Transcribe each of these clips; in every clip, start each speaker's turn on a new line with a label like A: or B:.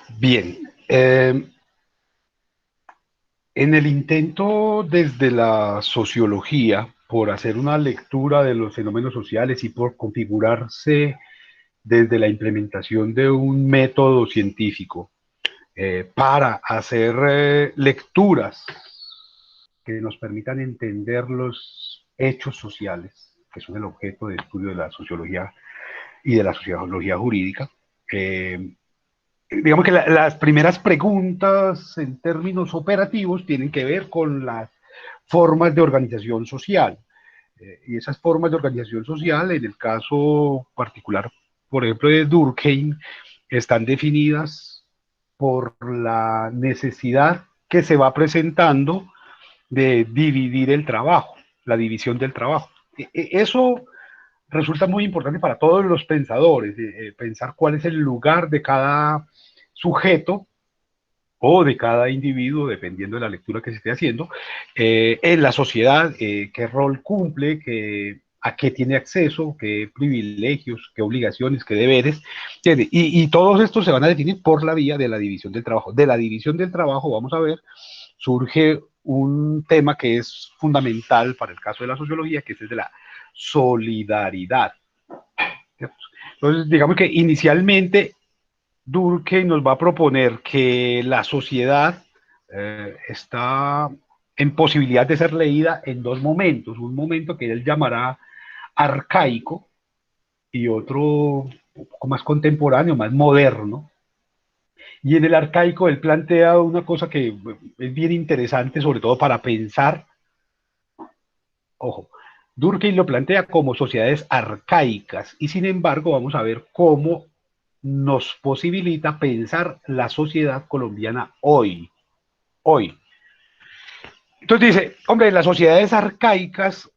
A: Bien, en el intento desde la sociología por hacer una lectura de los fenómenos sociales y por configurarse desde la implementación de un método científico para hacer lecturas que nos permitan entender los hechos sociales, que son el objeto de estudio de la sociología y de la sociología jurídica. Eh, digamos que las primeras preguntas en términos operativos tienen que ver con las formas de organización social. Y esas formas de organización social, en el caso particular, por ejemplo, de Durkheim, están definidas por la necesidad que se va presentando de dividir el trabajo, la división del trabajo. Eso resulta muy importante para todos los pensadores, pensar cuál es el lugar de cada sujeto o de cada individuo, dependiendo de la lectura que se esté haciendo, en la sociedad, qué rol cumple, a qué tiene acceso, qué privilegios, qué obligaciones, qué deberes, y todos estos se van a definir por la vía de la división del trabajo. De la división del trabajo, vamos a ver, surge un tema que es fundamental para el caso de la sociología, que es el de la solidaridad. Entonces, digamos que inicialmente Durkheim nos va a proponer que la sociedad está en posibilidad de ser leída en dos momentos. Un momento que él llamará arcaico y otro un poco más contemporáneo, más moderno. Y en el arcaico él plantea una cosa que es bien interesante, sobre todo para pensar. Ojo, Durkheim lo plantea como sociedades arcaicas y sin embargo vamos a ver cómo nos posibilita pensar la sociedad colombiana hoy. Hoy. Entonces dice, hombre, en las sociedades arcaicas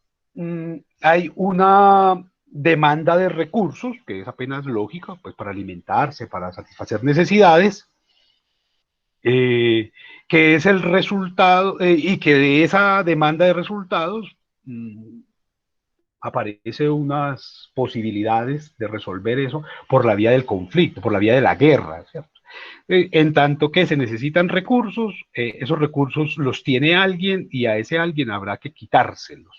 A: hay una demanda de recursos, que es apenas lógica, pues para alimentarse, para satisfacer necesidades, eh, que es el resultado, y que de esa demanda de resultados aparece unas posibilidades de resolver eso por la vía del conflicto, por la vía de la guerra, ¿cierto? En tanto que se necesitan recursos, esos recursos los tiene alguien y a ese alguien habrá que quitárselos.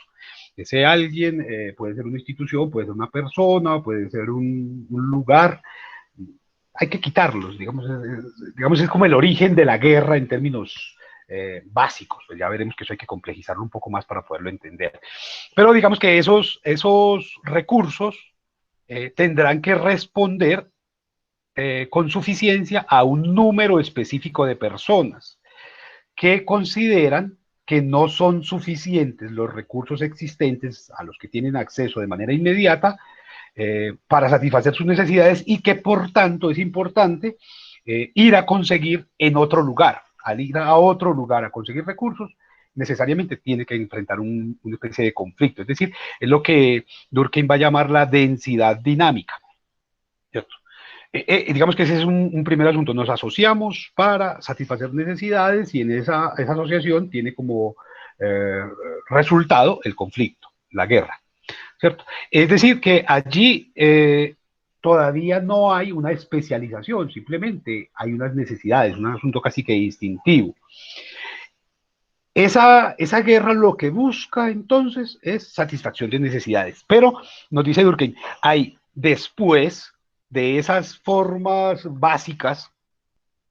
A: Ese alguien puede ser una institución, puede ser una persona, puede ser un lugar, hay que quitarlos, digamos, es como el origen de la guerra en términos básicos, pues ya veremos que eso hay que complejizarlo un poco más para poderlo entender. Pero digamos que esos recursos tendrán que responder con suficiencia a un número específico de personas que consideran que no son suficientes los recursos existentes a los que tienen acceso de manera inmediata para satisfacer sus necesidades y que por tanto es importante ir a conseguir en otro lugar. Al ir a otro lugar a conseguir recursos, necesariamente tiene que enfrentar una especie de conflicto. Es decir, es lo que Durkheim va a llamar la densidad dinámica. ¿Cierto? Digamos que ese es un primer asunto. Nos asociamos para satisfacer necesidades y en esa asociación tiene como eh, resultado el conflicto, la guerra. ¿Cierto? Es decir, que allí todavía no hay una especialización, simplemente hay unas necesidades, un asunto casi que instintivo. Esa guerra lo que busca entonces es satisfacción de necesidades, pero nos dice Durkheim, hay después de esas formas básicas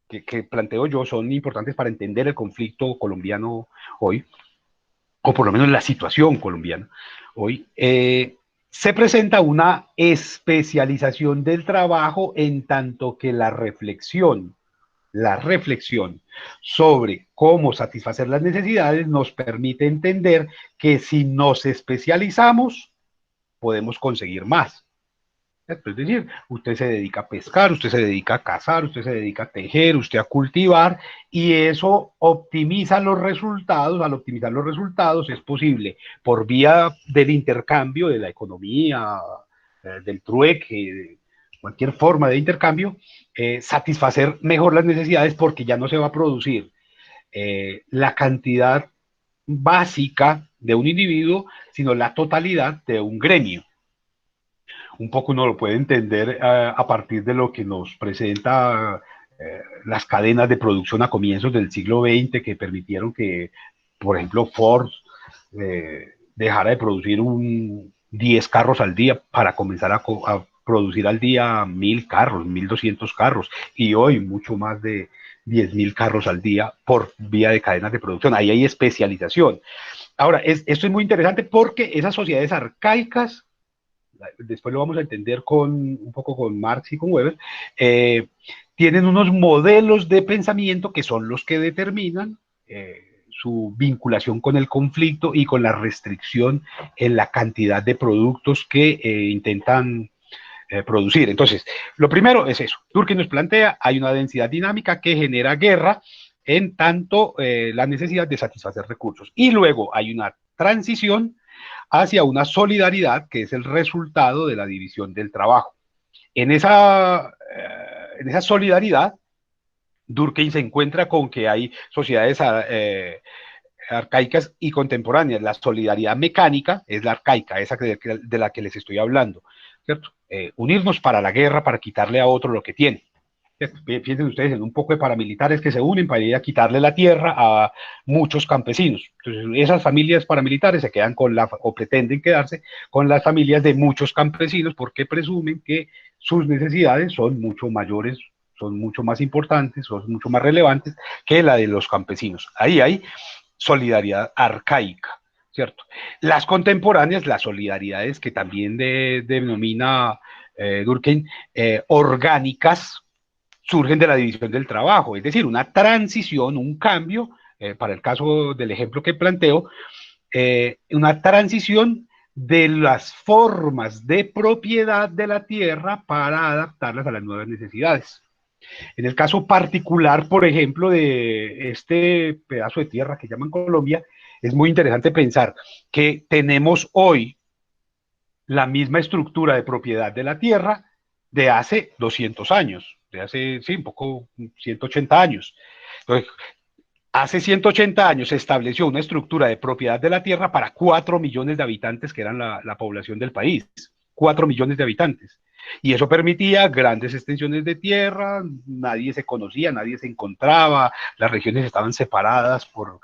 A: que planteo yo son importantes para entender el conflicto colombiano hoy, o por lo menos la situación colombiana hoy, se presenta una especialización del trabajo en tanto que la reflexión sobre cómo satisfacer las necesidades nos permite entender que si nos especializamos, podemos conseguir más. Es decir, usted se dedica a pescar, usted se dedica a cazar, usted se dedica a tejer, usted a cultivar, y eso optimiza los resultados. Al optimizar los resultados es posible, por vía del intercambio, de la economía, del trueque, de cualquier forma de intercambio, satisfacer mejor las necesidades porque ya no se va a producir la cantidad básica de un individuo, sino la totalidad de un gremio. Un poco uno lo puede entender a partir de lo que nos presenta las cadenas de producción a comienzos del siglo XX que permitieron que, por ejemplo, Ford dejara de producir 10 carros al día para comenzar a producir al día 1000 carros, 1200 carros, y hoy mucho más de 10.000 carros al día por vía de cadenas de producción. Ahí hay especialización. Ahora, esto es muy interesante porque esas sociedades arcaicas, después lo vamos a entender un poco con Marx y con Weber, tienen unos modelos de pensamiento que son los que determinan su vinculación con el conflicto y con la restricción en la cantidad de productos que intentan producir. Entonces, lo primero es eso. Durkheim nos plantea, hay una densidad dinámica que genera guerra en tanto la necesidad de satisfacer recursos. Y luego hay una transición hacia una solidaridad que es el resultado de la división del trabajo. En esa solidaridad, Durkheim se encuentra con que hay sociedades arcaicas y contemporáneas. La solidaridad mecánica es la arcaica, esa de la que les estoy hablando, ¿cierto? Unirnos para la guerra, para quitarle a otro lo que tiene. Piensen ustedes en un poco de paramilitares que se unen para ir a quitarle la tierra a muchos campesinos. Entonces, esas familias paramilitares se quedan o pretenden quedarse con las familias de muchos campesinos porque presumen que sus necesidades son mucho mayores, son mucho más importantes, son mucho más relevantes que la de los campesinos. Ahí hay solidaridad arcaica, ¿cierto? Las contemporáneas, las solidaridades que también denomina Durkheim, orgánicas, surgen de la división del trabajo, es decir, una transición, un cambio, para el caso del ejemplo que planteo, una transición de las formas de propiedad de la tierra para adaptarlas a las nuevas necesidades. En el caso particular, por ejemplo, de este pedazo de tierra que llaman Colombia, es muy interesante pensar que tenemos hoy la misma estructura de propiedad de la tierra de hace 200 años, de hace, sí, un poco, 180 años. Entonces, hace 180 años se estableció una estructura de propiedad de la tierra para 4 millones de habitantes, que eran la población del país. 4 millones de habitantes. Y eso permitía grandes extensiones de tierra, nadie se conocía, nadie se encontraba, las regiones estaban separadas por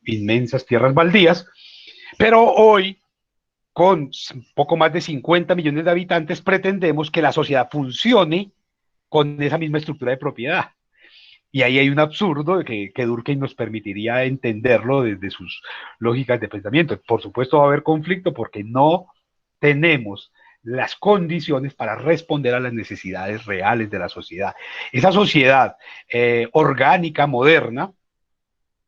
A: inmensas tierras baldías, pero hoy, con poco más de 50 millones de habitantes, pretendemos que la sociedad funcione con esa misma estructura de propiedad. Y ahí hay un absurdo que Durkheim nos permitiría entenderlo desde sus lógicas de pensamiento. Por supuesto va a haber conflicto porque no tenemos las condiciones para responder a las necesidades reales de la sociedad. Esa sociedad orgánica, moderna,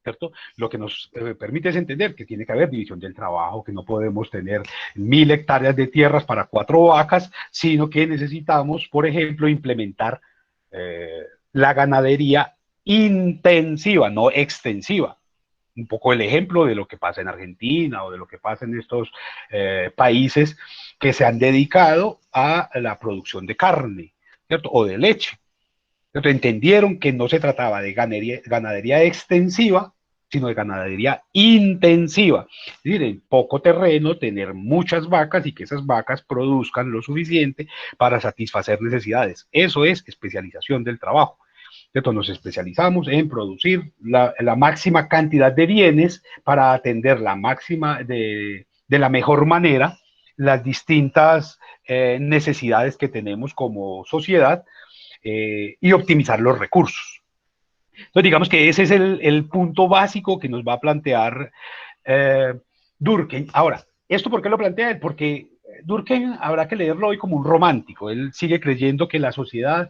A: ¿cierto? Lo que nos permite es entender que tiene que haber división del trabajo, que no podemos tener 1000 hectáreas de tierras para 4 vacas, sino que necesitamos, por ejemplo, implementar la ganadería intensiva, no extensiva. Un poco el ejemplo de lo que pasa en Argentina o de lo que pasa en estos países que se han dedicado a la producción de carne, ¿cierto? O de leche. ¿Cierto? Entendieron que no se trataba de ganadería extensiva, sino de ganadería intensiva. Es decir, en poco terreno, tener muchas vacas y que esas vacas produzcan lo suficiente para satisfacer necesidades. Eso es especialización del trabajo. Entonces nos especializamos en producir la máxima cantidad de bienes para atender la máxima de la mejor manera las distintas necesidades que tenemos como sociedad y optimizar los recursos. Entonces, digamos que ese es el punto básico que nos va a plantear Durkheim. Ahora, ¿esto por qué lo plantea él? Porque Durkheim habrá que leerlo hoy como un romántico. Él sigue creyendo que la sociedad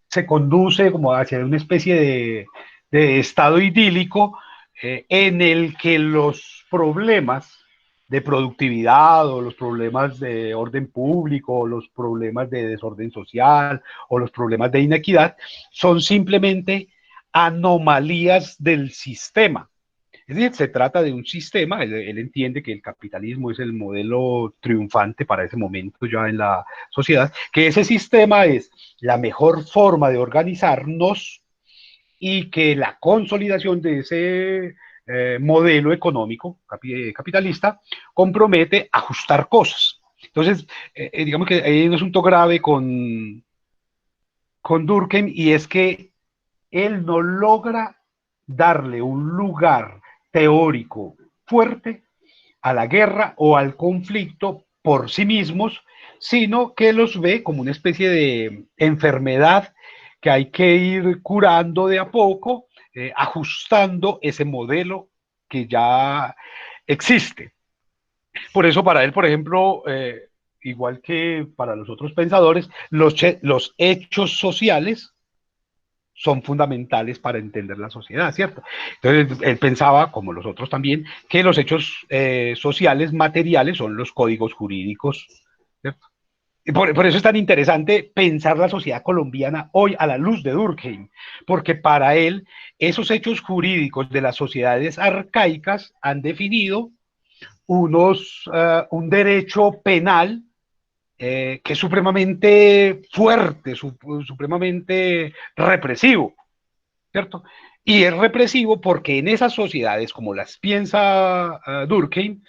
A: se conduce como hacia una especie de estado idílico en el que los problemas de productividad o los problemas de orden público o los problemas de desorden social o los problemas de inequidad son simplemente anomalías del sistema. Es decir, se trata de un sistema, él entiende que el capitalismo es el modelo triunfante para ese momento ya en la sociedad, que ese sistema es la mejor forma de organizarnos y que la consolidación de ese modelo económico capitalista compromete ajustar cosas. Entonces, digamos que hay un asunto grave con Durkheim, y es que él no logra darle un lugar teórico fuerte a la guerra o al conflicto por sí mismos, sino que los ve como una especie de enfermedad que hay que ir curando de a poco, ajustando ese modelo que ya existe. Por eso para él, por ejemplo, igual que para los otros pensadores, los hechos sociales son fundamentales para entender la sociedad, ¿cierto? Entonces, él pensaba, como los otros también, que los hechos sociales materiales son los códigos jurídicos, ¿cierto? Y por eso es tan interesante pensar la sociedad colombiana hoy a la luz de Durkheim, porque para él esos hechos jurídicos de las sociedades arcaicas han definido un derecho penal que es supremamente fuerte, supremamente represivo, ¿cierto? Y es represivo porque en esas sociedades, como las piensa Durkheim,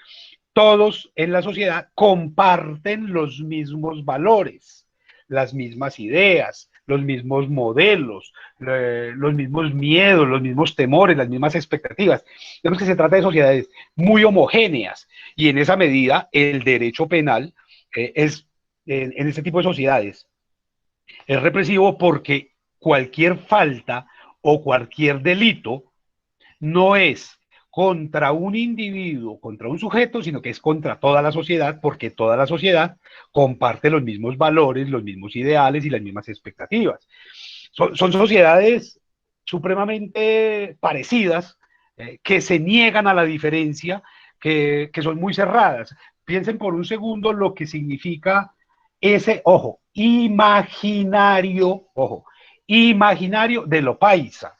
A: todos en la sociedad comparten los mismos valores, las mismas ideas, los mismos modelos, los mismos miedos, los mismos temores, las mismas expectativas. Vemos que se trata de sociedades muy homogéneas y en esa medida el derecho penal es en este tipo de sociedades es represivo porque cualquier falta o cualquier delito no es contra un individuo, contra un sujeto, sino que es contra toda la sociedad, porque toda la sociedad comparte los mismos valores, los mismos ideales y las mismas expectativas. Son sociedades supremamente parecidas, que se niegan a la diferencia, que son muy cerradas. Piensen por un segundo lo que significa ese, ojo, imaginario de lo paisa.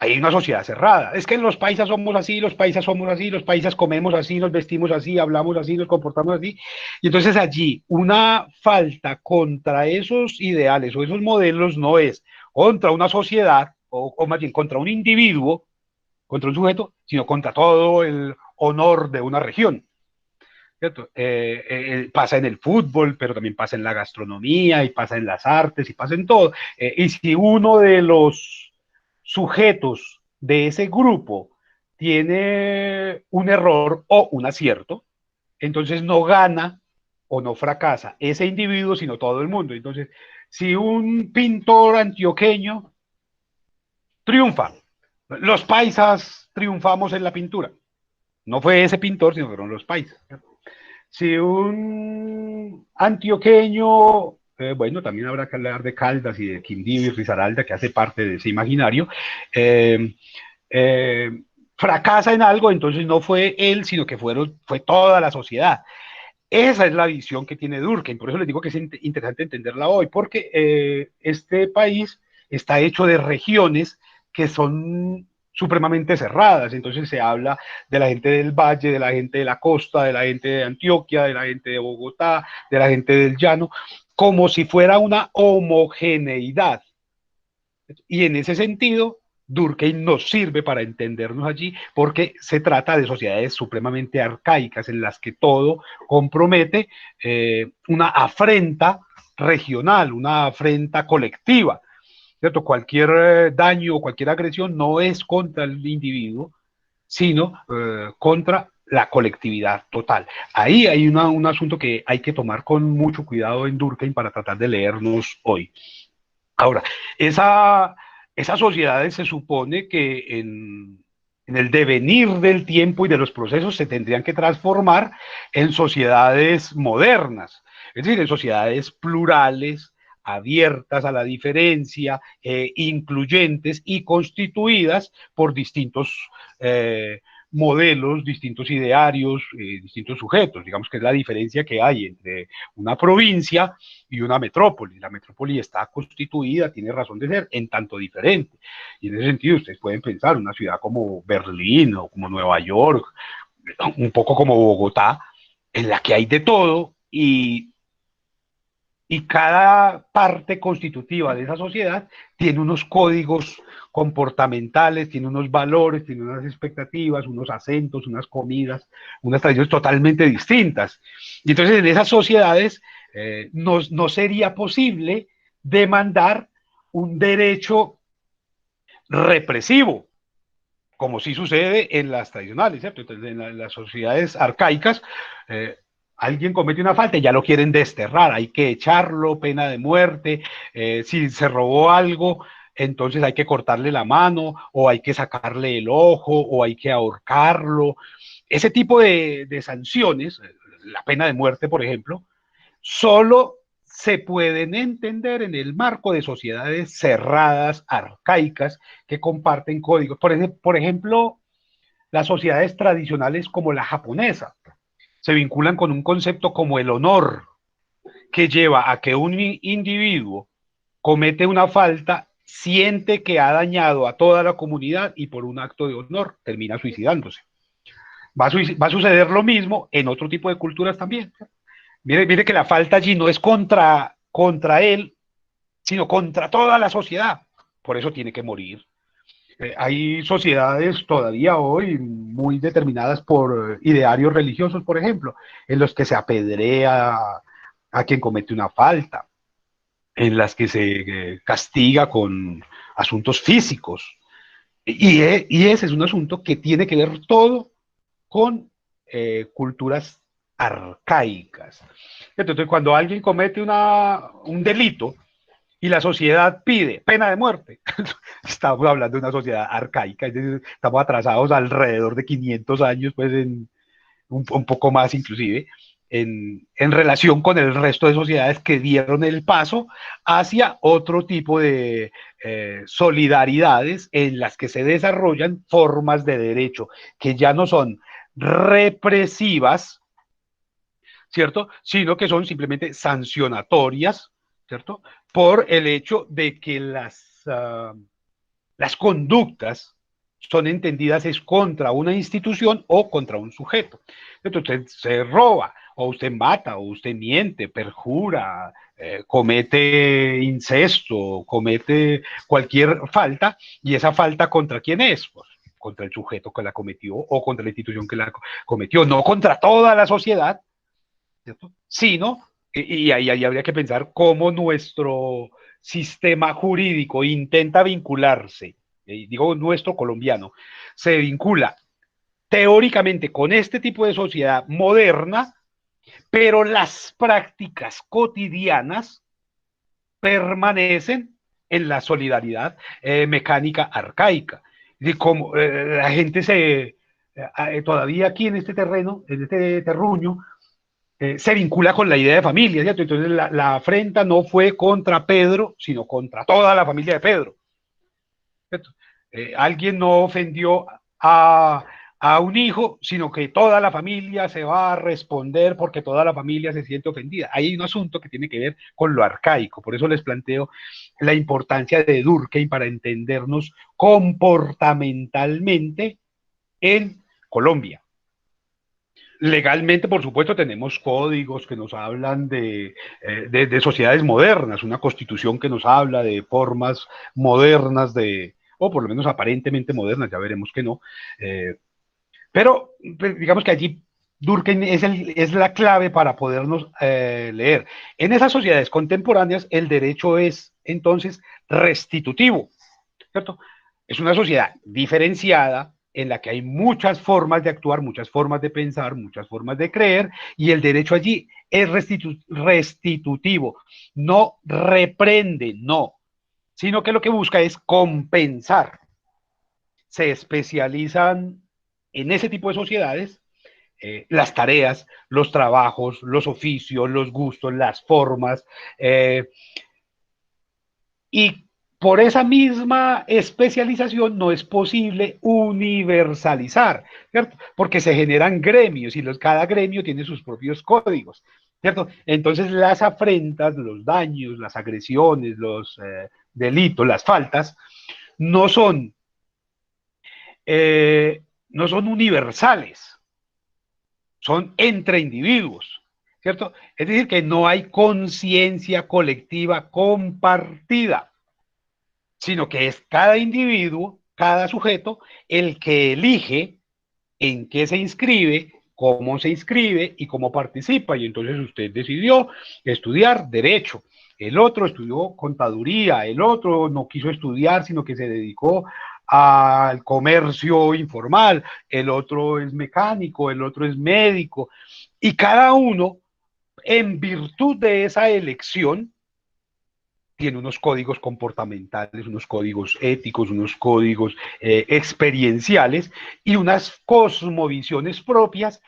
A: Hay una sociedad cerrada. Es que los paisas somos así, los paisas somos así, los paisas comemos así, nos vestimos así, hablamos así, nos comportamos así. Y entonces allí una falta contra esos ideales o esos modelos no es contra una sociedad o más bien contra un individuo, contra un sujeto, sino contra todo el honor de una región. ¿Cierto? Pasa en el fútbol, pero también pasa en la gastronomía, y pasa en las artes, y pasa en todo. Y si uno de los sujetos de ese grupo tiene un error o un acierto, entonces no gana o no fracasa ese individuo, sino todo el mundo. Entonces, si un pintor antioqueño triunfa, los paisas triunfamos en la pintura. No fue ese pintor, sino fueron los paisas. Si un antioqueño, bueno, también habrá que hablar de Caldas y de Quindío y Risaralda, que hace parte de ese imaginario, eh, eh, fracasa en algo, entonces no fue él, sino que fue toda la sociedad. Esa es la visión que tiene Durkheim, por eso les digo que es interesante entenderla hoy, porque este país está hecho de regiones que son supremamente cerradas, entonces se habla de la gente del valle, de la gente de la costa, de la gente de Antioquia, de la gente de Bogotá, de la gente del llano, como si fuera una homogeneidad. Y en ese sentido, Durkheim nos sirve para entendernos allí porque se trata de sociedades supremamente arcaicas en las que todo compromete una afrenta regional, una afrenta colectiva. ¿Cierto? Cualquier daño o cualquier agresión no es contra el individuo, sino contra la colectividad total. Ahí hay un asunto que hay que tomar con mucho cuidado en Durkheim para tratar de leernos hoy. Ahora, esas sociedades se supone que en el devenir del tiempo y de los procesos se tendrían que transformar en sociedades modernas, es decir, en sociedades plurales, abiertas a la diferencia, incluyentes y constituidas por distintos modelos, distintos idearios, distintos sujetos. Digamos que es la diferencia que hay entre una provincia y una metrópoli. La metrópoli está constituida, tiene razón de ser, en tanto diferente. Y en ese sentido, ustedes pueden pensar una ciudad como Berlín o como Nueva York, un poco como Bogotá, en la que hay de todo y cada parte constitutiva de esa sociedad tiene unos códigos comportamentales, tiene unos valores, tiene unas expectativas, unos acentos, unas comidas, unas tradiciones totalmente distintas. Y entonces en esas sociedades no sería posible demandar un derecho represivo, como sí sucede en las tradicionales, ¿cierto? Entonces, en las sociedades arcaicas, eh, alguien comete una falta y ya lo quieren desterrar, hay que echarlo, pena de muerte, si se robó algo, entonces hay que cortarle la mano, o hay que sacarle el ojo, o hay que ahorcarlo. Ese tipo de sanciones, la pena de muerte, por ejemplo, solo se pueden entender en el marco de sociedades cerradas, arcaicas, que comparten códigos. Por ejemplo, las sociedades tradicionales como la japonesa se vinculan con un concepto como el honor, que lleva a que un individuo comete una falta, siente que ha dañado a toda la comunidad y por un acto de honor termina suicidándose. Va a suceder lo mismo en otro tipo de culturas también. Mire que la falta allí no es contra él, sino contra toda la sociedad. Por eso tiene que morir. Hay sociedades todavía hoy muy determinadas por idearios religiosos, por ejemplo, en los que se apedrea a quien comete una falta, en las que se castiga con asuntos físicos. Y ese es un asunto que tiene que ver todo con culturas arcaicas. Entonces, cuando alguien comete un delito y la sociedad pide pena de muerte, estamos hablando de una sociedad arcaica, es decir, estamos atrasados alrededor de 500 años, pues un poco más inclusive, en relación con el resto de sociedades que dieron el paso hacia otro tipo de solidaridades en las que se desarrollan formas de derecho que ya no son represivas, ¿cierto? Sino que son simplemente sancionatorias, ¿cierto? Por el hecho de que las conductas son entendidas es contra una institución o contra un sujeto. Entonces usted se roba, o usted mata, o usted miente, perjura, comete incesto, comete cualquier falta, y esa falta contra quién es, pues contra el sujeto que la cometió o contra la institución que la cometió, no contra toda la sociedad, ¿cierto? Sino, ahí habría que pensar cómo nuestro sistema jurídico intenta vincularse, digo nuestro colombiano, se vincula teóricamente con este tipo de sociedad moderna, pero las prácticas cotidianas permanecen en la solidaridad mecánica arcaica. Y como la gente todavía aquí en este terreno, en este terruño, se vincula con la idea de familia, ¿cierto? Entonces la afrenta no fue contra Pedro, sino contra toda la familia de Pedro, ¿cierto? Alguien no ofendió a, a un hijo, sino que toda la familia se va a responder porque toda la familia se siente ofendida. Hay un asunto que tiene que ver con lo arcaico, por eso les planteo la importancia de Durkheim para entendernos comportamentalmente en Colombia. Legalmente, por supuesto, tenemos códigos que nos hablan de sociedades modernas, una constitución que nos habla de formas modernas o por lo menos aparentemente modernas, ya veremos que no. Pero pues, digamos que allí Durkheim es la clave para podernos leer. En esas sociedades contemporáneas, el derecho es entonces restitutivo, ¿cierto? Es una sociedad diferenciada en la que hay muchas formas de actuar, muchas formas de pensar, muchas formas de creer, y el derecho allí es restitutivo, no reprende, no, sino que lo que busca es compensar. Se especializan en ese tipo de sociedades las tareas, los trabajos, los oficios, los gustos, las formas, y por esa misma especialización no es posible universalizar, ¿cierto? Porque se generan gremios y cada gremio tiene sus propios códigos, ¿cierto? Entonces las afrentas, los daños, las agresiones, los delitos, las faltas, no son, no son universales, son entre individuos, ¿cierto? Es decir, que no hay conciencia colectiva compartida, sino que es cada individuo, cada sujeto, el que elige en qué se inscribe, cómo se inscribe y cómo participa. Y entonces usted decidió estudiar derecho. el otro estudió contaduría, el otro no quiso estudiar, sino que se dedicó al comercio informal, el otro es mecánico, el otro es médico, y cada uno, en virtud de esa elección, tiene unos códigos comportamentales, unos códigos éticos, unos códigos experienciales y unas cosmovisiones propias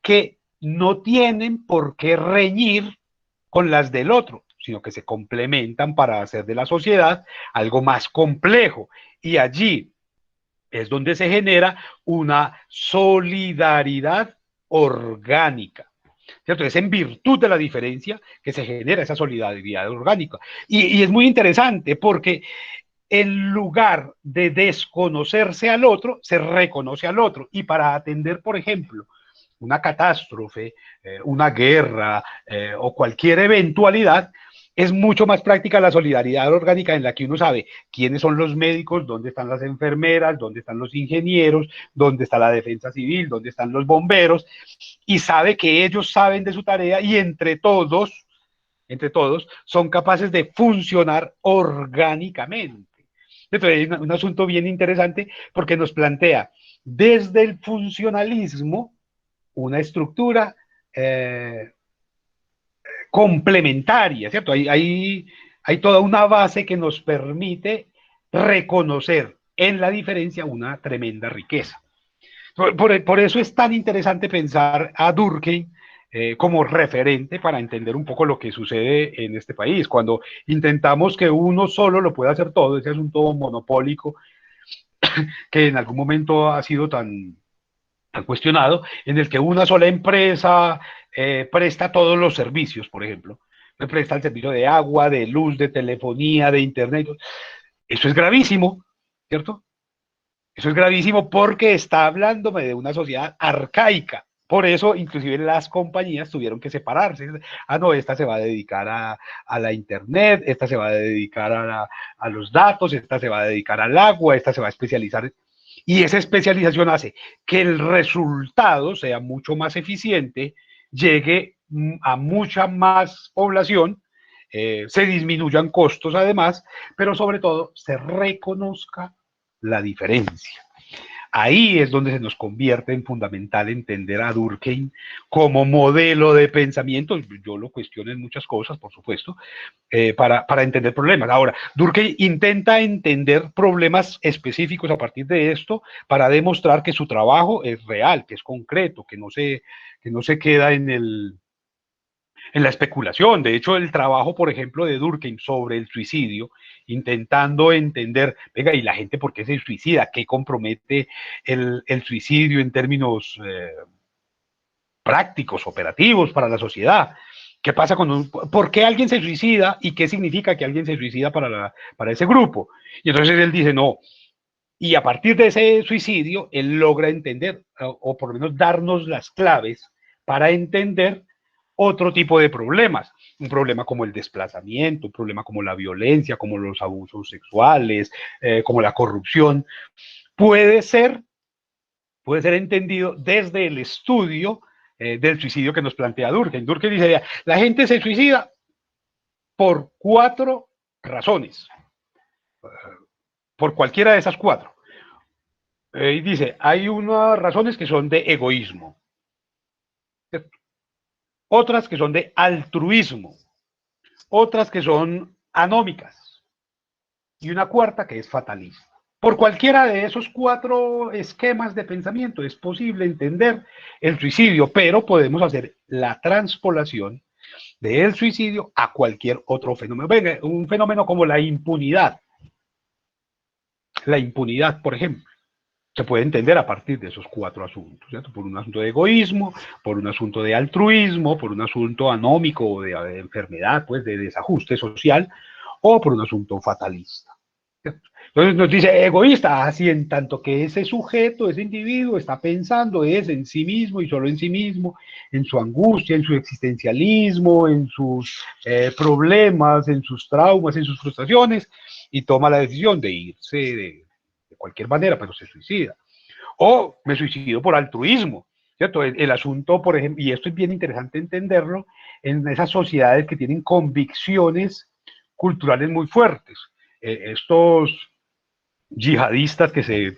A: que no tienen por qué reñir con las del otro, sino que se complementan para hacer de la sociedad algo más complejo. Y allí es donde se genera una solidaridad orgánica. ¿Cierto? Es en virtud de la diferencia que se genera esa solidaridad orgánica. Y es muy interesante porque en lugar de desconocerse al otro, se reconoce al otro. Y para atender, por ejemplo, una catástrofe, una guerra o cualquier eventualidad, es mucho más práctica la solidaridad orgánica en la que uno sabe quiénes son los médicos, dónde están las enfermeras, dónde están los ingenieros, dónde está la defensa civil, dónde están los bomberos, y sabe que ellos saben de su tarea y entre todos, son capaces de funcionar orgánicamente. Entonces, es un asunto bien interesante porque nos plantea desde el funcionalismo una estructura complementaria, ¿cierto? Hay toda una base que nos permite reconocer en la diferencia una tremenda riqueza. Por eso es tan interesante pensar a Durkheim como referente para entender un poco lo que sucede en este país. Cuando intentamos que uno solo lo pueda hacer todo, ese asunto monopólico que en algún momento ha sido tan cuestionado, en el que una sola empresa presta todos los servicios, por ejemplo. Presta el servicio de agua, de luz, de telefonía, de internet. Eso es gravísimo, ¿cierto? Eso es gravísimo porque está hablándome de una sociedad arcaica. Por eso, inclusive las compañías tuvieron que separarse. Ah, no, esta se va a dedicar a la internet, esta se va a dedicar a los datos, esta se va a dedicar al agua, esta se va a especializar. Y esa especialización hace que el resultado sea mucho más eficiente, llegue a mucha más población, se disminuyan costos además, pero sobre todo se reconozca la diferencia. Ahí es donde se nos convierte en fundamental entender a Durkheim como modelo de pensamiento. Yo lo cuestiono en muchas cosas, por supuesto, para entender problemas. Ahora, Durkheim intenta entender problemas específicos a partir de esto para demostrar que su trabajo es real, que es concreto, que no se queda en la especulación. De hecho, el trabajo, por ejemplo, de Durkheim sobre el suicidio, intentando entender, venga, ¿y la gente por qué se suicida? ¿Qué compromete el suicidio en términos prácticos, operativos para la sociedad? ¿Qué pasa con por qué alguien se suicida y qué significa que alguien se suicida para ese grupo? Y entonces él dice, no, y a partir de ese suicidio, él logra entender, o por lo menos darnos las claves para entender otro tipo de problemas. Un problema como el desplazamiento, un problema como la violencia, como los abusos sexuales, como la corrupción. Puede ser, puede ser entendido desde el estudio del suicidio que nos plantea Durkheim. Durkheim dice, la gente se suicida por 4 razones, por cualquiera de esas 4. Y dice, hay unas razones que son de egoísmo, otras que son de altruismo, otras que son anómicas y una cuarta que es fatalista. Por cualquiera de esos 4 esquemas de pensamiento es posible entender el suicidio, pero podemos hacer la transpolación del suicidio a cualquier otro fenómeno. Venga, un fenómeno como la impunidad. La impunidad, por ejemplo, se puede entender a partir de esos 4 asuntos, ¿cierto? Por un asunto de egoísmo, por un asunto de altruismo, por un asunto anómico o de enfermedad, pues de desajuste social, o por un asunto fatalista. ¿Cierto? Entonces nos dice egoísta, así en tanto que ese sujeto, ese individuo está pensando es en sí mismo y solo en sí mismo, en su angustia, en su existencialismo, en sus problemas, en sus traumas, en sus frustraciones, y toma la decisión de irse de cualquier manera, pero se suicida. O me suicido por altruismo, ¿cierto? El asunto, por ejemplo, y esto es bien interesante entenderlo, en esas sociedades que tienen convicciones culturales muy fuertes. Estos yihadistas que se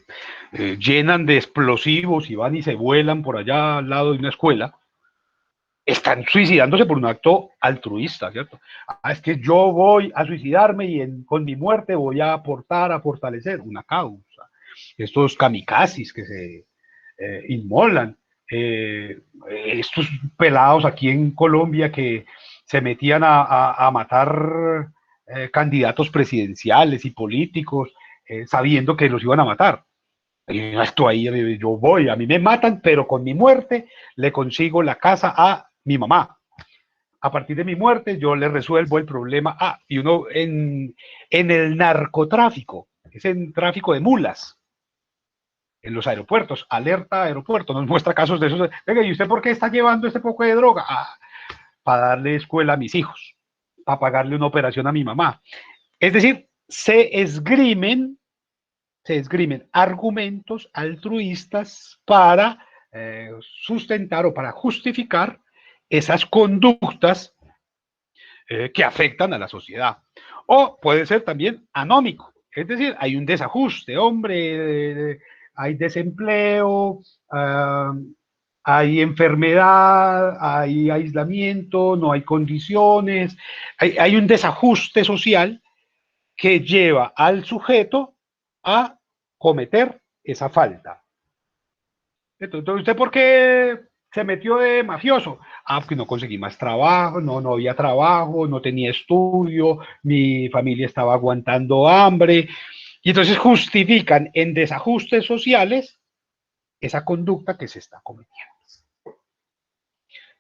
A: llenan de explosivos y van y se vuelan por allá al lado de una escuela, están suicidándose por un acto altruista, ¿cierto? Es que yo voy a suicidarme y con mi muerte voy a aportar, a fortalecer una causa. Estos kamikazes que se inmolan, estos pelados aquí en Colombia que se metían a matar candidatos presidenciales y políticos sabiendo que los iban a matar. Y esto ahí, yo voy, a mí me matan, pero con mi muerte le consigo la casa a mi mamá. A partir de mi muerte yo le resuelvo el problema. Y uno en el narcotráfico, es en tráfico de mulas, en los aeropuertos, alerta aeropuerto, nos muestra casos de esos. Venga, ¿y usted por qué está llevando este poco de droga? Para darle escuela a mis hijos, para pagarle una operación a mi mamá. Es decir, se esgrimen argumentos altruistas para sustentar o para justificar esas conductas que afectan a la sociedad. O puede ser también anómico, es decir, hay un desajuste, hombre, hay desempleo, hay enfermedad, hay aislamiento, no hay condiciones, hay un desajuste social que lleva al sujeto a cometer esa falta. Entonces, ¿usted por qué se metió de mafioso? Porque no conseguí más trabajo, no había trabajo, no tenía estudio, mi familia estaba aguantando hambre. Y entonces justifican en desajustes sociales esa conducta que se está cometiendo.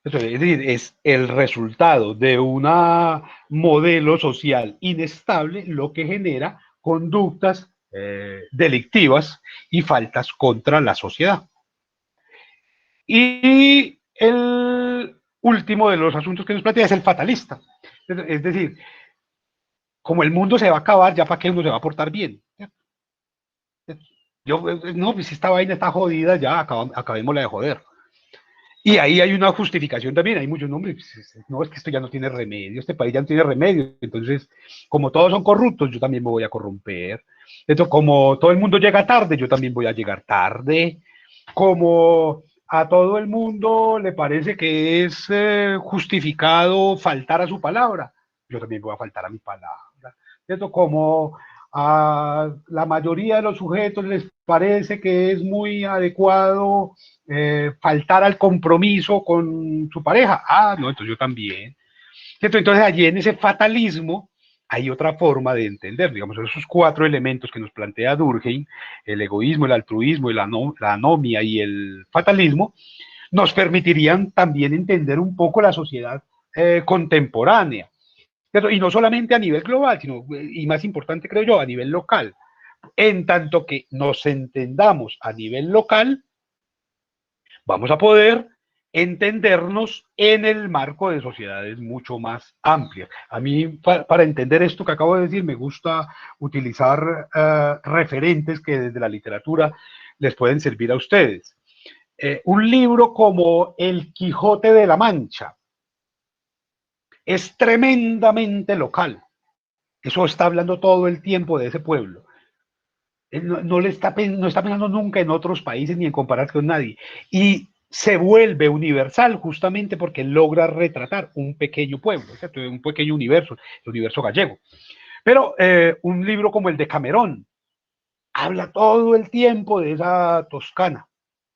A: Entonces, es decir, es el resultado de un modelo social inestable lo que genera conductas delictivas y faltas contra la sociedad. Y el último de los asuntos que nos plantea es el fatalista. Es decir, como el mundo se va a acabar, ya para qué uno se va a portar bien. Yo, no, pues esta vaina está jodida, ya acabémosla de joder. Y ahí hay una justificación también, hay muchos nombres, no, es que esto ya no tiene remedio, este país ya no tiene remedio, entonces, como todos son corruptos, yo también me voy a corromper, entonces, como todo el mundo llega tarde, yo también voy a llegar tarde, como a todo el mundo le parece que es justificado faltar a su palabra, yo también voy a faltar a mi palabra, ¿cierto? Como a la mayoría de los sujetos les parece que es muy adecuado faltar al compromiso con su pareja. No, entonces yo también. ¿Cierto? Entonces allí en ese fatalismo hay otra forma de entender, digamos, esos 4 elementos que nos plantea Durkheim, el egoísmo, el altruismo, la anomia y el fatalismo, nos permitirían también entender un poco la sociedad contemporánea. ¿Cierto? Y no solamente a nivel global, sino, y más importante creo yo, a nivel local. En tanto que nos entendamos a nivel local, vamos a poder entendernos en el marco de sociedades mucho más amplias. A mí, para entender esto que acabo de decir, me gusta utilizar referentes que desde la literatura les pueden servir a ustedes. Un libro como El Quijote de la Mancha es tremendamente local. Eso está hablando todo el tiempo de ese pueblo. No está pensando nunca en otros países ni en compararse con nadie. Y se vuelve universal justamente porque logra retratar un pequeño pueblo, ¿cierto? Un pequeño universo, el universo gallego. Pero un libro como el de Camerón habla todo el tiempo de esa Toscana.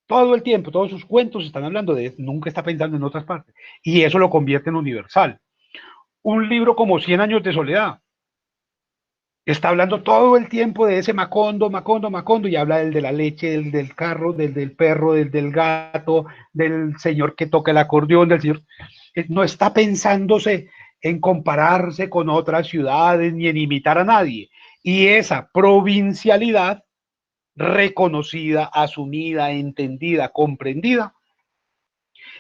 A: Todo el tiempo, todos sus cuentos están hablando de eso, nunca está pensando en otras partes. Y eso lo convierte en universal. Un libro como 100 años de soledad está hablando todo el tiempo de ese Macondo, Macondo, Macondo, y habla del de la leche, del carro, del perro, del gato, del señor que toca el acordeón, del señor. No está pensándose en compararse con otras ciudades ni en imitar a nadie. Y esa provincialidad reconocida, asumida, entendida, comprendida,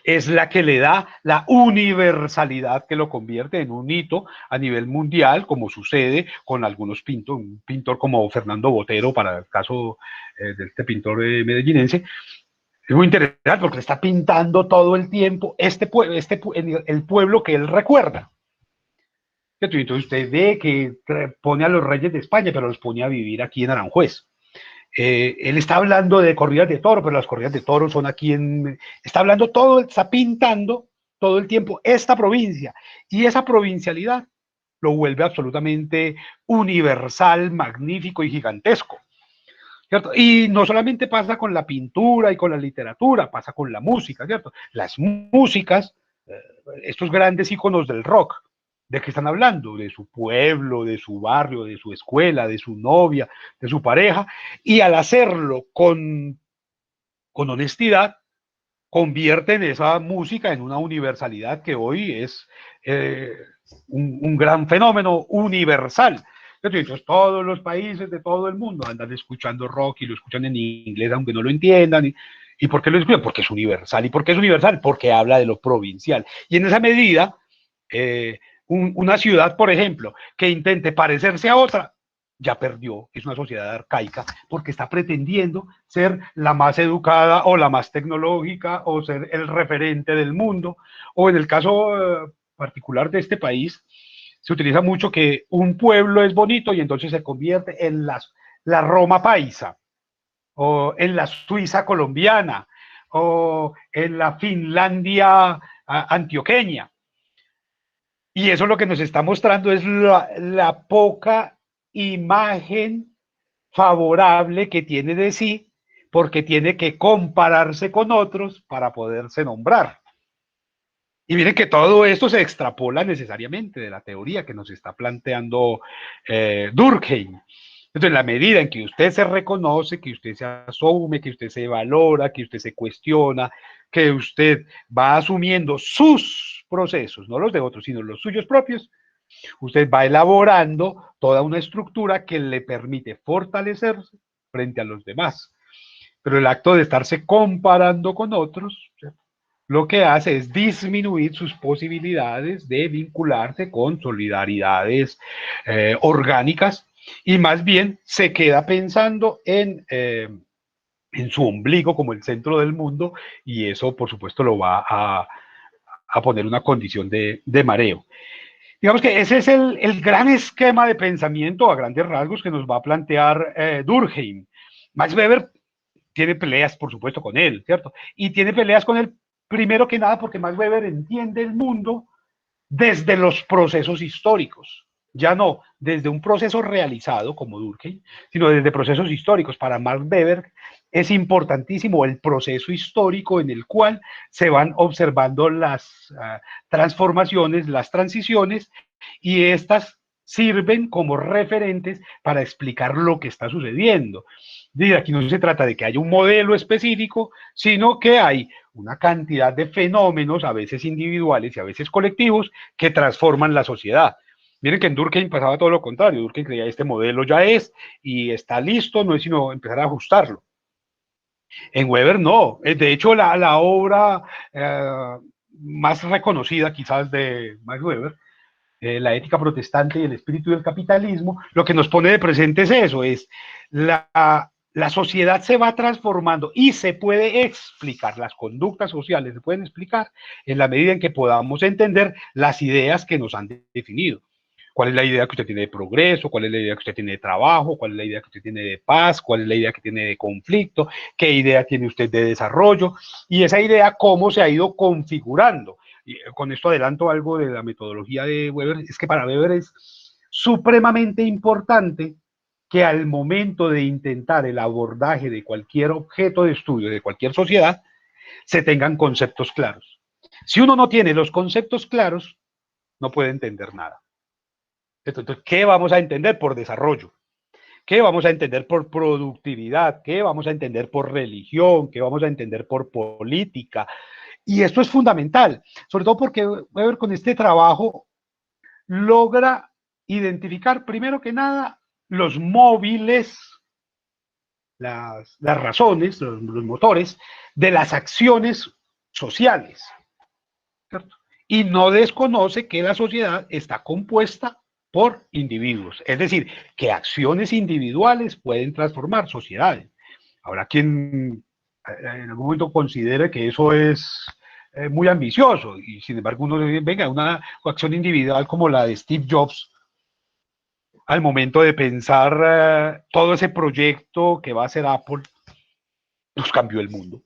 A: es la que le da la universalidad que lo convierte en un hito a nivel mundial, como sucede con algunos pintores, un pintor como Fernando Botero, para el caso de este pintor medellinense. Es muy interesante porque está pintando todo el tiempo el pueblo que él recuerda. ¿cierto? Y entonces usted ve que pone a los reyes de España, pero los pone a vivir aquí en Aranjuez. Él está hablando de corridas de toro, pero las corridas de toro son aquí en... Está hablando todo, está pintando todo el tiempo esta provincia. Y esa provincialidad lo vuelve absolutamente universal, magnífico y gigantesco. ¿Cierto? Y no solamente pasa con la pintura y con la literatura, pasa con la música, ¿cierto? Las músicas, estos grandes íconos del rock, ¿de qué están hablando? De su pueblo, de su barrio, de su escuela, de su novia, de su pareja, y al hacerlo con honestidad, convierten esa música en una universalidad que hoy es un gran fenómeno universal. Entonces, todos los países de todo el mundo andan escuchando rock y lo escuchan en inglés, aunque no lo entiendan. ¿Y por qué lo escuchan? Porque es universal. ¿Y por qué es universal? Porque habla de lo provincial. Y en esa medida, una ciudad, por ejemplo, que intente parecerse a otra, ya perdió, es una sociedad arcaica, porque está pretendiendo ser la más educada o la más tecnológica o ser el referente del mundo, o en el caso particular de este país, se utiliza mucho que un pueblo es bonito y entonces se convierte en la Roma paisa, o en la Suiza colombiana, o en la Finlandia antioqueña. Y eso lo que nos está mostrando es la poca imagen favorable que tiene de sí, porque tiene que compararse con otros para poderse nombrar. Y miren que todo esto se extrapola necesariamente de la teoría que nos está planteando Durkheim. Entonces, en la medida en que usted se reconoce, que usted se asume, que usted se valora, que usted se cuestiona, que usted va asumiendo sus procesos, no los de otros, sino los suyos propios, usted va elaborando toda una estructura que le permite fortalecerse frente a los demás. Pero el acto de estarse comparando con otros, lo que hace es disminuir sus posibilidades de vincularse con solidaridades orgánicas y más bien se queda pensando en su ombligo como el centro del mundo y eso por supuesto lo va a poner una condición de mareo. Digamos que ese es el gran esquema de pensamiento a grandes rasgos que nos va a plantear Durkheim. Max Weber tiene peleas, por supuesto, con él, ¿cierto? Y tiene peleas con él primero que nada porque Max Weber entiende el mundo desde los procesos históricos. Ya no desde un proceso realizado como Durkheim, sino desde procesos históricos. Para Max Weber es importantísimo el proceso histórico en el cual se van observando las transformaciones, las transiciones, y estas sirven como referentes para explicar lo que está sucediendo. Aquí no se trata de que haya un modelo específico, sino que hay una cantidad de fenómenos, a veces individuales y a veces colectivos, que transforman la sociedad. Miren que en Durkheim pasaba todo lo contrario. Durkheim creía este modelo ya es y está listo, no es sino empezar a ajustarlo. En Weber no. De hecho, la obra más reconocida quizás de Max Weber, la ética protestante y el espíritu del capitalismo, lo que nos pone de presente es eso, es la sociedad se va transformando y se puede explicar, las conductas sociales se pueden explicar en la medida en que podamos entender las ideas que nos han definido. ¿Cuál es la idea que usted tiene de progreso? ¿Cuál es la idea que usted tiene de trabajo? ¿Cuál es la idea que usted tiene de paz? ¿Cuál es la idea que tiene de conflicto? ¿Qué idea tiene usted de desarrollo? Y esa idea, ¿cómo se ha ido configurando? Y con esto adelanto algo de la metodología de Weber, es que para Weber es supremamente importante que al momento de intentar el abordaje de cualquier objeto de estudio, de cualquier sociedad, se tengan conceptos claros. Si uno no tiene los conceptos claros, no puede entender nada. Entonces, ¿qué vamos a entender por desarrollo? ¿Qué vamos a entender por productividad? ¿Qué vamos a entender por religión? ¿Qué vamos a entender por política? Y esto es fundamental, sobre todo porque Weber con este trabajo logra identificar primero que nada los móviles, las razones, los motores de las acciones sociales, ¿cierto? Y no desconoce que la sociedad está compuesta por individuos, es decir, que acciones individuales pueden transformar sociedades. Habrá quien en algún momento considere que eso es muy ambicioso, y sin embargo uno dice, venga, una acción individual como la de Steve Jobs, al momento de pensar todo ese proyecto que va a hacer Apple, nos cambió el mundo.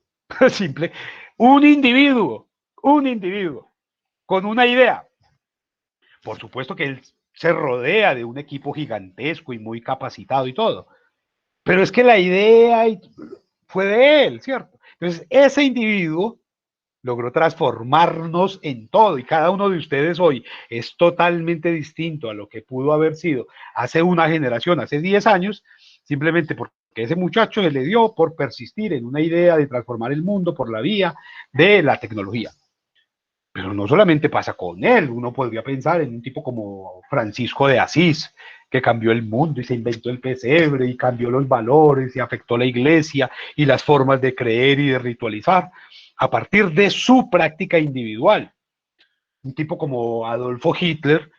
A: Simple. Un individuo, con una idea. Por supuesto que él se rodea de un equipo gigantesco y muy capacitado y todo, pero es que la idea fue de él, ¿cierto? Entonces, ese individuo logró transformarnos en todo, y cada uno de ustedes hoy es totalmente distinto a lo que pudo haber sido hace una generación, hace 10 años, simplemente porque ese muchacho se le dio por persistir en una idea de transformar el mundo por la vía de la tecnología. Pero no solamente pasa con él, uno podría pensar en un tipo como Francisco de Asís, que cambió el mundo y se inventó el pesebre y cambió los valores y afectó la iglesia y las formas de creer y de ritualizar a partir de su práctica individual. Un tipo como Adolfo Hitler,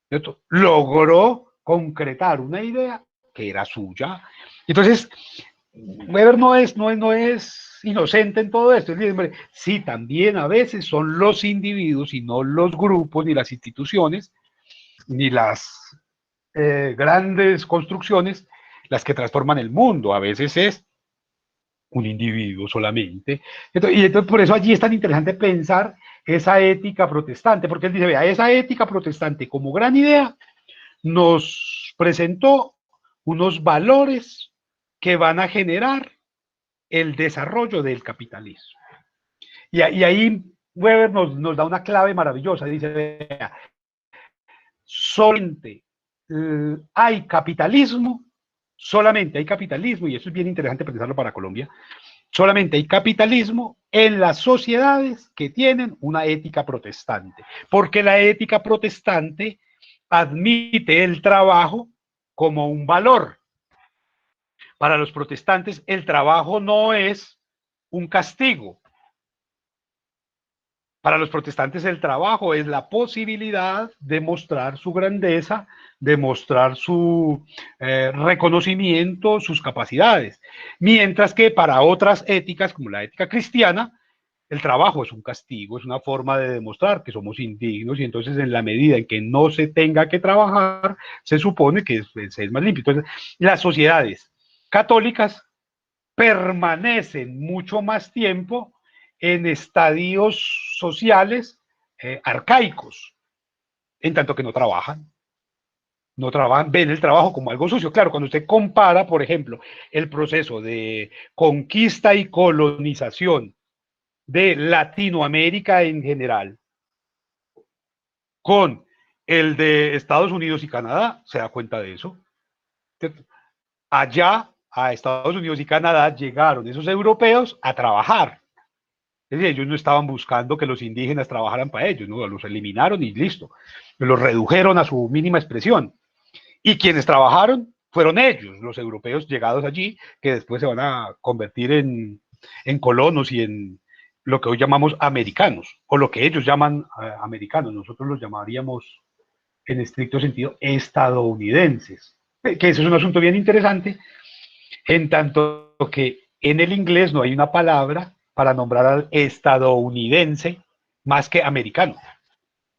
A: ¿cierto?, logró concretar una idea que era suya. Entonces, Weber no es inocente en todo esto. Sí, también a veces son los individuos y no los grupos, ni las instituciones, ni las grandes construcciones las que transforman el mundo. A veces es un individuo solamente. Entonces por eso allí es tan interesante pensar esa ética protestante, porque él dice, vea, esa ética protestante como gran idea nos presentó unos valores que van a generar el desarrollo del capitalismo. Y ahí Weber nos da una clave maravillosa. Dice, vea, solamente solamente hay capitalismo, y eso es bien interesante pensarlo para Colombia, solamente hay capitalismo en las sociedades que tienen una ética protestante, porque la ética protestante admite el trabajo como un valor. Para los protestantes, el trabajo no es un castigo. Para los protestantes el trabajo es la posibilidad de mostrar su grandeza, de mostrar su reconocimiento, sus capacidades. Mientras que para otras éticas, como la ética cristiana, el trabajo es un castigo, es una forma de demostrar que somos indignos, y entonces en la medida en que no se tenga que trabajar, se supone que es más limpio. Entonces, las sociedades católicas permanecen mucho más tiempo en estadios sociales arcaicos, en tanto que no trabajan, ven el trabajo como algo sucio. Claro, cuando usted compara, por ejemplo, el proceso de conquista y colonización de Latinoamérica en general con el de Estados Unidos y Canadá, se da cuenta de eso. Allá, a Estados Unidos y Canadá, llegaron esos europeos a trabajar. Es decir, ellos no estaban buscando que los indígenas trabajaran para ellos, ¿no? Los eliminaron y listo. Los redujeron a su mínima expresión. Y quienes trabajaron fueron ellos, los europeos llegados allí, que después se van a convertir en colonos y en lo que hoy llamamos americanos, o lo que ellos llaman americanos. Nosotros los llamaríamos, en estricto sentido, estadounidenses. Que eso es un asunto bien interesante, en tanto que en el inglés no hay una palabra para nombrar al estadounidense más que americano.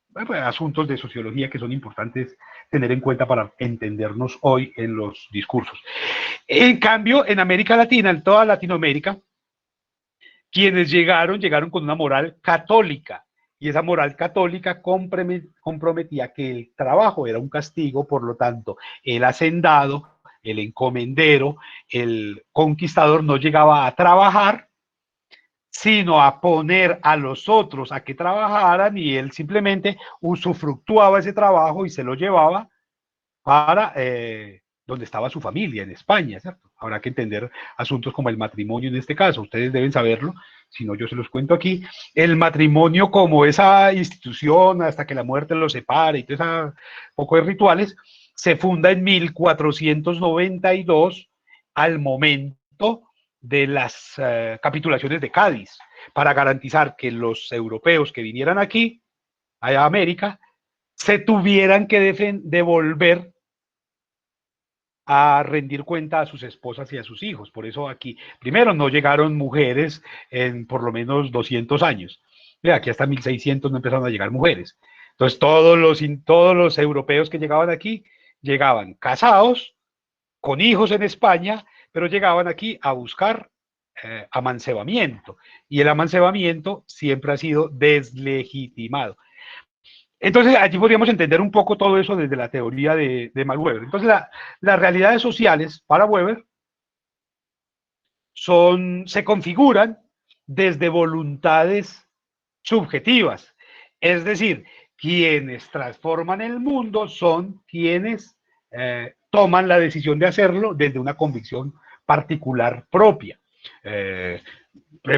A: Bueno, asuntos de sociología que son importantes tener en cuenta para entendernos hoy en los discursos. En cambio, en América Latina, en toda Latinoamérica, quienes llegaron con una moral católica, y esa moral católica comprometía que el trabajo era un castigo, por lo tanto, el hacendado, el encomendero, el conquistador no llegaba a trabajar, sino a poner a los otros a que trabajaran, y él simplemente usufructuaba ese trabajo y se lo llevaba para donde estaba su familia, en España, ¿cierto? Habrá que entender asuntos como el matrimonio en este caso, ustedes deben saberlo, si no yo se los cuento aquí. El matrimonio como esa institución hasta que la muerte los separe y todo ese poco de rituales, se funda en 1492 al momento de las capitulaciones de Cádiz, para garantizar que los europeos que vinieran aquí, a América, se tuvieran que devolver a rendir cuenta a sus esposas y a sus hijos. Por eso aquí, primero, no llegaron mujeres en por lo menos 200 años. Aquí hasta 1600 no empezaron a llegar mujeres. Entonces todos los europeos que llegaban aquí llegaban casados, con hijos en España, pero llegaban aquí a buscar amancebamiento. Y el amancebamiento siempre ha sido deslegitimado. Entonces, allí podríamos entender un poco todo eso desde la teoría de Max Weber. Entonces, las realidades sociales para Weber se configuran desde voluntades subjetivas. Es decir, quienes transforman el mundo son quienes toman la decisión de hacerlo desde una convicción particular propia.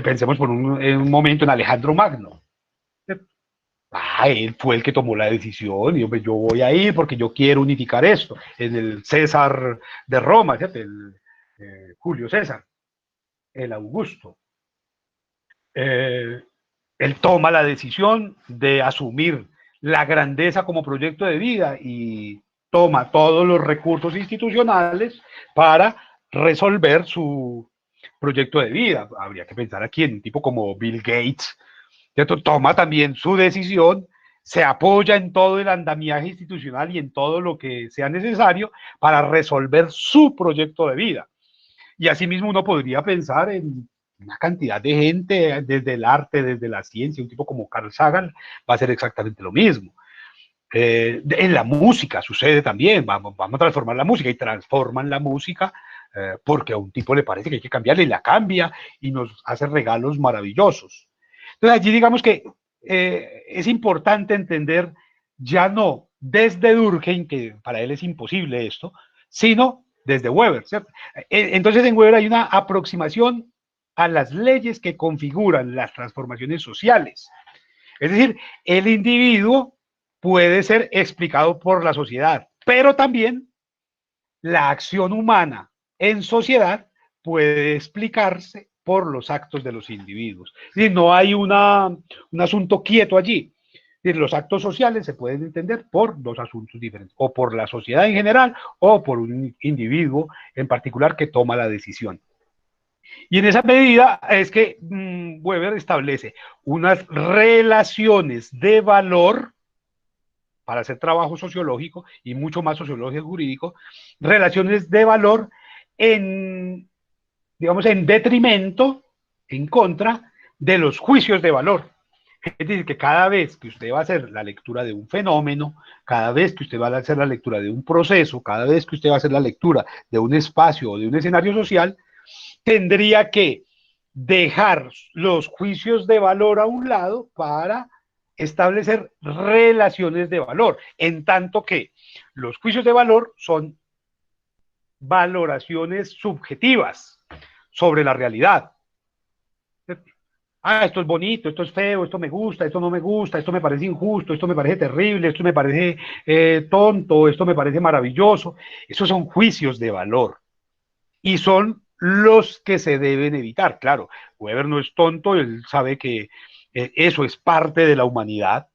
A: Pensemos en un momento en Alejandro Magno. Él fue el que tomó la decisión y hombre, yo voy a ir porque yo quiero unificar esto. En el César de Roma, ¿cierto? Julio César, el Augusto. Él toma la decisión de asumir la grandeza como proyecto de vida y toma todos los recursos institucionales para resolver su proyecto de vida. Habría que pensar aquí en un tipo como Bill Gates, ¿cierto? Toma también su decisión, se apoya en todo el andamiaje institucional y en todo lo que sea necesario para resolver su proyecto de vida. Y asimismo uno podría pensar en una cantidad de gente, desde el arte, desde la ciencia, un tipo como Carl Sagan va a hacer exactamente lo mismo. En la música sucede también, vamos a transformar la música y transforman la música porque a un tipo le parece que hay que cambiarla y la cambia y nos hace regalos maravillosos. Entonces allí digamos que es importante entender ya no desde Durkheim, que para él es imposible esto, sino desde Weber, ¿cierto? Entonces en Weber hay una aproximación a las leyes que configuran las transformaciones sociales. Es decir, el individuo puede ser explicado por la sociedad, pero también la acción humana en sociedad puede explicarse por los actos de los individuos. Es decir, no hay un asunto quieto allí. Es decir, los actos sociales se pueden entender por dos asuntos diferentes, o por la sociedad en general o por un individuo en particular que toma la decisión. Y en esa medida es que Weber establece unas relaciones de valor para hacer trabajo sociológico y mucho más sociológico jurídico, relaciones de valor en, digamos, en detrimento, en contra de los juicios de valor. Es decir, que cada vez que usted va a hacer la lectura de un fenómeno, cada vez que usted va a hacer la lectura de un proceso, cada vez que usted va a hacer la lectura de un espacio o de un escenario social, tendría que dejar los juicios de valor a un lado para establecer relaciones de valor, en tanto que los juicios de valor son valoraciones subjetivas sobre la realidad. Esto es bonito, esto es feo, esto me gusta, esto no me gusta, esto me parece injusto, esto me parece terrible, esto me parece tonto, esto me parece maravilloso. Esos son juicios de valor y son los que se deben evitar. Claro, Weber no es tonto, él sabe que eso es parte de la humanidad.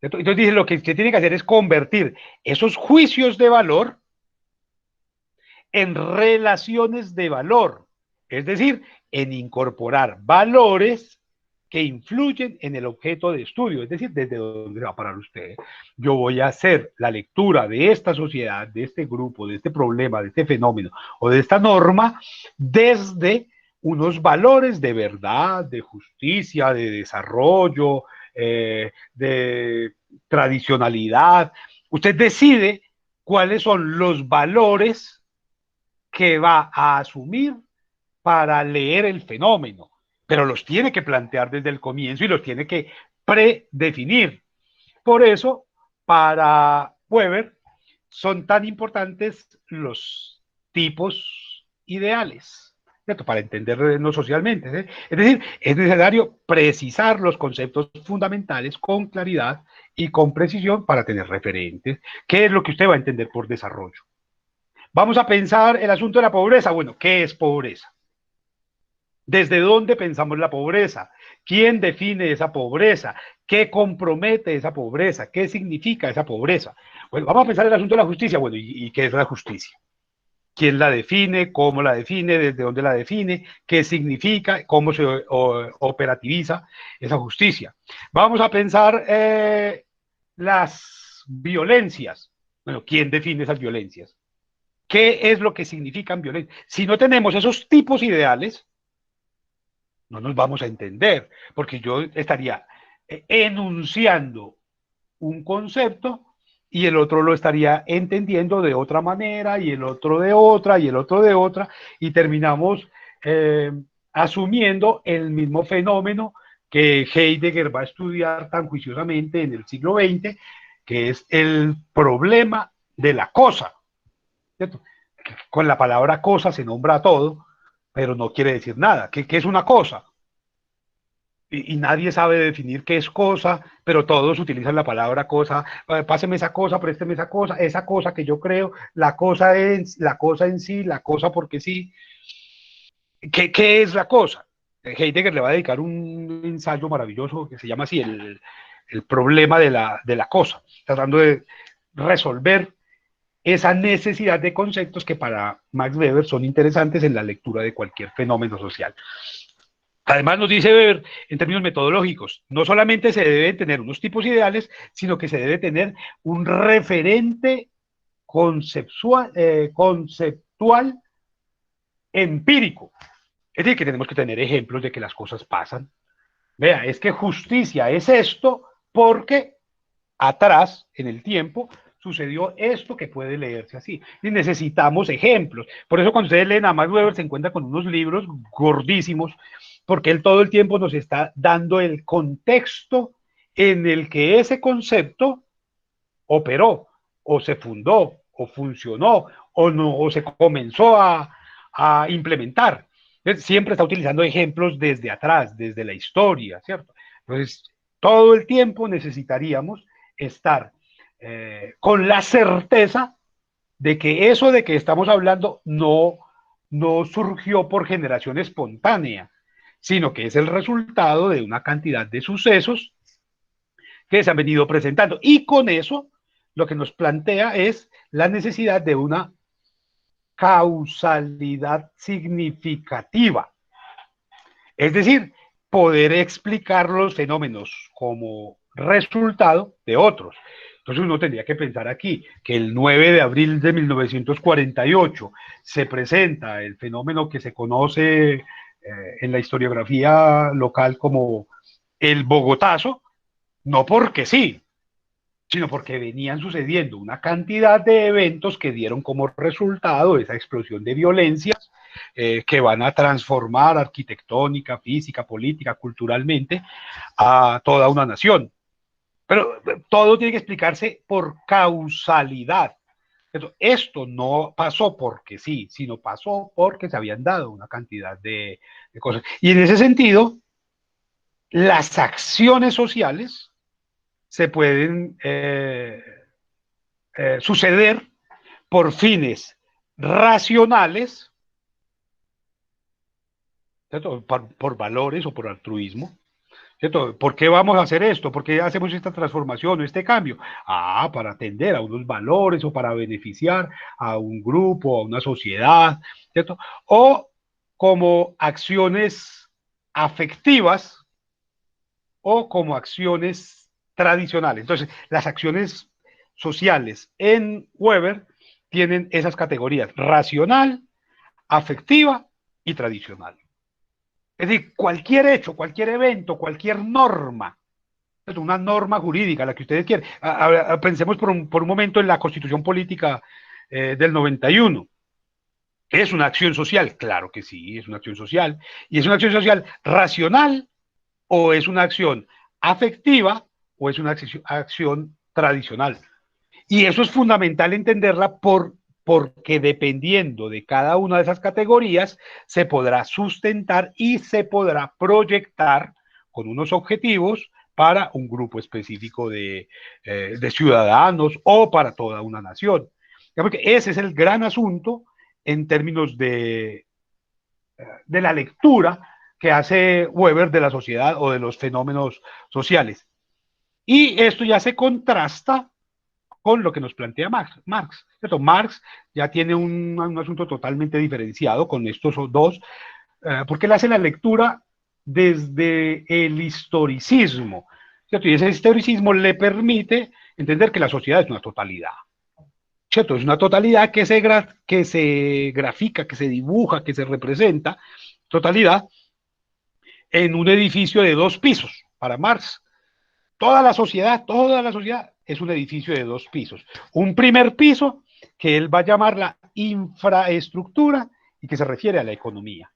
A: Entonces dice, lo que se tiene que hacer es convertir esos juicios de valor en relaciones de valor, es decir, en incorporar valores que influyen en el objeto de estudio, es decir, desde dónde va a parar usted. Yo voy a hacer la lectura de esta sociedad, de este grupo, de este problema, de este fenómeno o de esta norma desde unos valores de verdad, de justicia, de desarrollo, de tradicionalidad. Usted decide cuáles son los valores que va a asumir para leer el fenómeno, pero los tiene que plantear desde el comienzo y los tiene que predefinir. Por eso, para Weber, son tan importantes los tipos ideales, ¿cierto? Para entendernos socialmente. Es decir, es necesario precisar los conceptos fundamentales con claridad y con precisión para tener referentes. ¿Qué es lo que usted va a entender por desarrollo? Vamos a pensar el asunto de la pobreza. Bueno, ¿qué es pobreza? ¿Desde dónde pensamos la pobreza? ¿Quién define esa pobreza? ¿Qué compromete esa pobreza? ¿Qué significa esa pobreza? Bueno, vamos a pensar el asunto de la justicia. Bueno, ¿y qué es la justicia? quién la define, cómo la define, desde dónde la define, qué significa, cómo se operativiza esa justicia. Vamos a pensar las violencias. Bueno, ¿quién define esas violencias? ¿Qué es lo que significan violencia? Si no tenemos esos tipos ideales, no nos vamos a entender, porque yo estaría enunciando un concepto y el otro lo estaría entendiendo de otra manera y el otro de otra y el otro de otra y terminamos eh, asumiendo el mismo fenómeno que Heidegger va a estudiar tan juiciosamente en el siglo XX, que es el problema de la cosa, ¿cierto? Con la palabra cosa se nombra todo, pero no quiere decir nada. ¿Qué es una cosa? Y nadie sabe definir qué es cosa, pero todos utilizan la palabra cosa. Páseme présteme esa cosa que yo creo, la cosa en sí, la cosa porque sí. ¿Qué es la cosa? Heidegger le va a dedicar un ensayo maravilloso que se llama así, el problema de la cosa, tratando de resolver esa necesidad de conceptos que para Max Weber son interesantes en la lectura de cualquier fenómeno social. Además, nos dice Weber, en términos metodológicos, no solamente se deben tener unos tipos ideales, sino que se debe tener un referente conceptual empírico. Es decir, que tenemos que tener ejemplos de que las cosas pasan. Vea, es que justicia es esto porque atrás, en el tiempo, sucedió esto que puede leerse así. Y necesitamos ejemplos. Por eso cuando ustedes leen a Max Weber se encuentra con unos libros gordísimos, porque él todo el tiempo nos está dando el contexto en el que ese concepto operó, o se fundó, o funcionó, o, no, o se comenzó a implementar. Entonces, siempre está utilizando ejemplos desde atrás, desde la historia, ¿cierto? Entonces, todo el tiempo necesitaríamos estar con la certeza de que eso de que estamos hablando no surgió por generación espontánea, sino que es el resultado de una cantidad de sucesos que se han venido presentando. Y con eso lo que nos plantea es la necesidad de una causalidad significativa. Es decir, poder explicar los fenómenos como resultado de otros. Entonces uno tendría que pensar aquí que el 9 de abril de 1948 se presenta el fenómeno que se conoce en la historiografía local como el Bogotazo, no porque sí, sino porque venían sucediendo una cantidad de eventos que dieron como resultado esa explosión de violencias que van a transformar arquitectónica, física, política, culturalmente a toda una nación. Pero todo tiene que explicarse por causalidad. Esto no pasó porque sí, sino pasó porque se habían dado una cantidad de cosas. Y en ese sentido, las acciones sociales se pueden suceder por fines racionales, ¿cierto? Por valores o por altruismo. ¿Cierto? ¿Por qué vamos a hacer esto? ¿Por qué hacemos esta transformación o este cambio? Ah, para atender a unos valores o para beneficiar a un grupo, a una sociedad, ¿cierto? O como acciones afectivas o como acciones tradicionales. Entonces, las acciones sociales en Weber tienen esas categorías: racional, afectiva y tradicional. Es decir, cualquier hecho, cualquier evento, cualquier norma, una norma jurídica, la que ustedes quieran. Pensemos por un momento en la Constitución Política del 91. ¿Es una acción social? Claro que sí, es una acción social. ¿Y es una acción social racional o es una acción afectiva o es una acción tradicional? Y eso es fundamental entenderla porque dependiendo de cada una de esas categorías, se podrá sustentar y se podrá proyectar con unos objetivos para un grupo específico de ciudadanos o para toda una nación. Porque ese es el gran asunto en términos de la lectura que hace Weber de la sociedad o de los fenómenos sociales. Y esto ya se contrasta con lo que nos plantea Marx, ¿cierto? Marx ya tiene un asunto totalmente diferenciado con estos dos, porque él hace la lectura desde el historicismo, ¿cierto? Y ese historicismo le permite entender que la sociedad es una totalidad, ¿cierto? Es una totalidad que se grafica, que se dibuja, que se representa, totalidad, en un edificio de 2 pisos, para Marx. Toda la sociedad es un edificio de 2 pisos. Un primer piso que él va a llamar la infraestructura y que se refiere a la economía.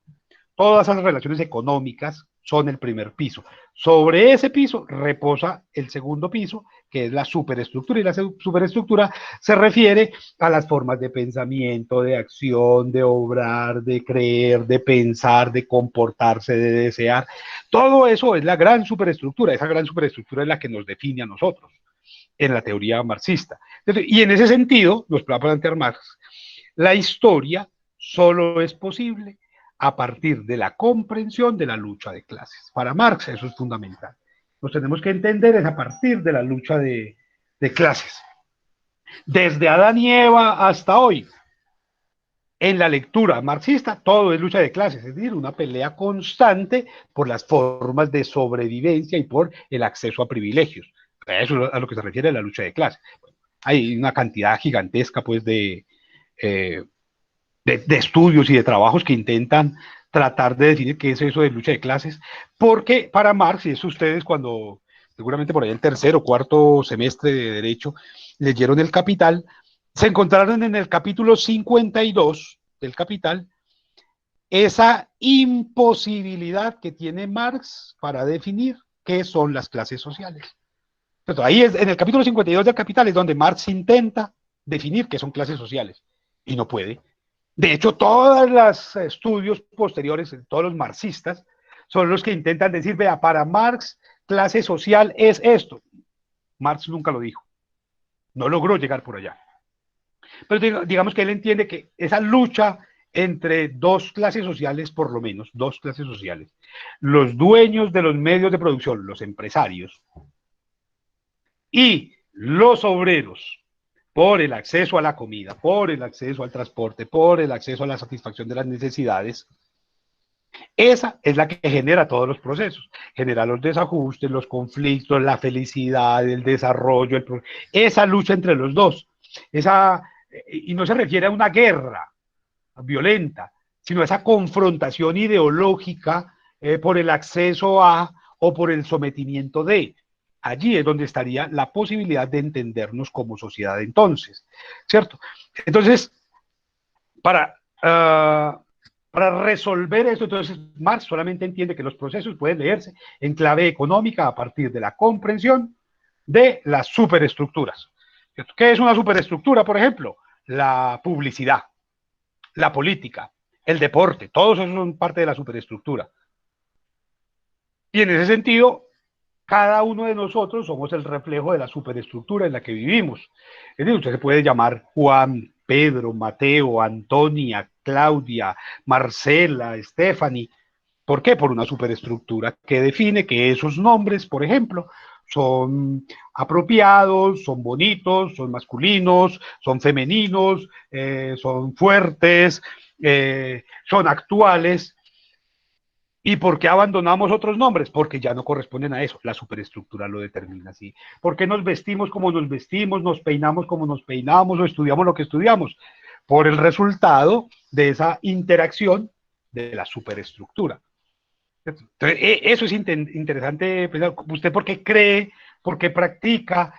A: Todas esas relaciones económicas son el primer piso. Sobre ese piso reposa el segundo piso, que es la superestructura, y la superestructura se refiere a las formas de pensamiento, de acción, de obrar, de creer, de pensar, de comportarse, de desear. Todo eso es la gran superestructura. Esa gran superestructura es la que nos define a nosotros en la teoría marxista. Y en ese sentido, nos va a plantear Marx, la historia solo es posible a partir de la comprensión de la lucha de clases. Para Marx eso es fundamental. Nos tenemos que entender es a partir de la lucha de clases. Desde Adán y Eva hasta hoy, en la lectura marxista, todo es lucha de clases, es decir, una pelea constante por las formas de sobrevivencia y por el acceso a privilegios. Eso es a lo que se refiere a la lucha de clases. Hay una cantidad gigantesca, pues, de estudios y de trabajos que intentan tratar de definir qué es eso de lucha de clases, porque para Marx, y eso ustedes cuando, seguramente por ahí en tercer o cuarto semestre de Derecho, leyeron El Capital, se encontraron en el capítulo 52 del Capital esa imposibilidad que tiene Marx para definir qué son las clases sociales. Entonces, ahí es, en el capítulo 52 del Capital es donde Marx intenta definir qué son clases sociales y no puede. De hecho, todos los estudios posteriores, todos los marxistas, son los que intentan decir, vea, para Marx, clase social es esto. Marx nunca lo dijo, no logró llegar por allá. Pero digamos que él entiende que esa lucha entre dos clases sociales, por lo menos, dos clases sociales, los dueños de los medios de producción, los empresarios, y los obreros, por el acceso a la comida, por el acceso al transporte, por el acceso a la satisfacción de las necesidades, esa es la que genera todos los procesos, genera los desajustes, los conflictos, la felicidad, el desarrollo, esa lucha entre los dos, y no se refiere a una guerra violenta, sino a esa confrontación ideológica por el acceso a o por el sometimiento de. Allí es donde estaría la posibilidad de entendernos como sociedad entonces, ¿cierto? Entonces, para, uh, para resolver eso, entonces Marx solamente entiende que los procesos pueden leerse en clave económica a partir de la comprensión de las superestructuras. ¿Cierto? ¿Qué es una superestructura, por ejemplo? La publicidad, la política, el deporte, todos esos son parte de la superestructura. Y en ese sentido, cada uno de nosotros somos el reflejo de la superestructura en la que vivimos. Es decir, usted se puede llamar Juan, Pedro, Mateo, Antonia, Claudia, Marcela, Stephanie. ¿Por qué? Por una superestructura que define que esos nombres, por ejemplo, son apropiados, son bonitos, son masculinos, son femeninos, son fuertes, son actuales. ¿Y por qué abandonamos otros nombres? Porque ya no corresponden a eso. La superestructura lo determina así. ¿Por qué nos vestimos como nos vestimos, nos peinamos como nos peinamos o estudiamos lo que estudiamos? Por el resultado de esa interacción de la superestructura. Entonces, eso es interesante pensar. ¿Usted por qué cree, por qué practica,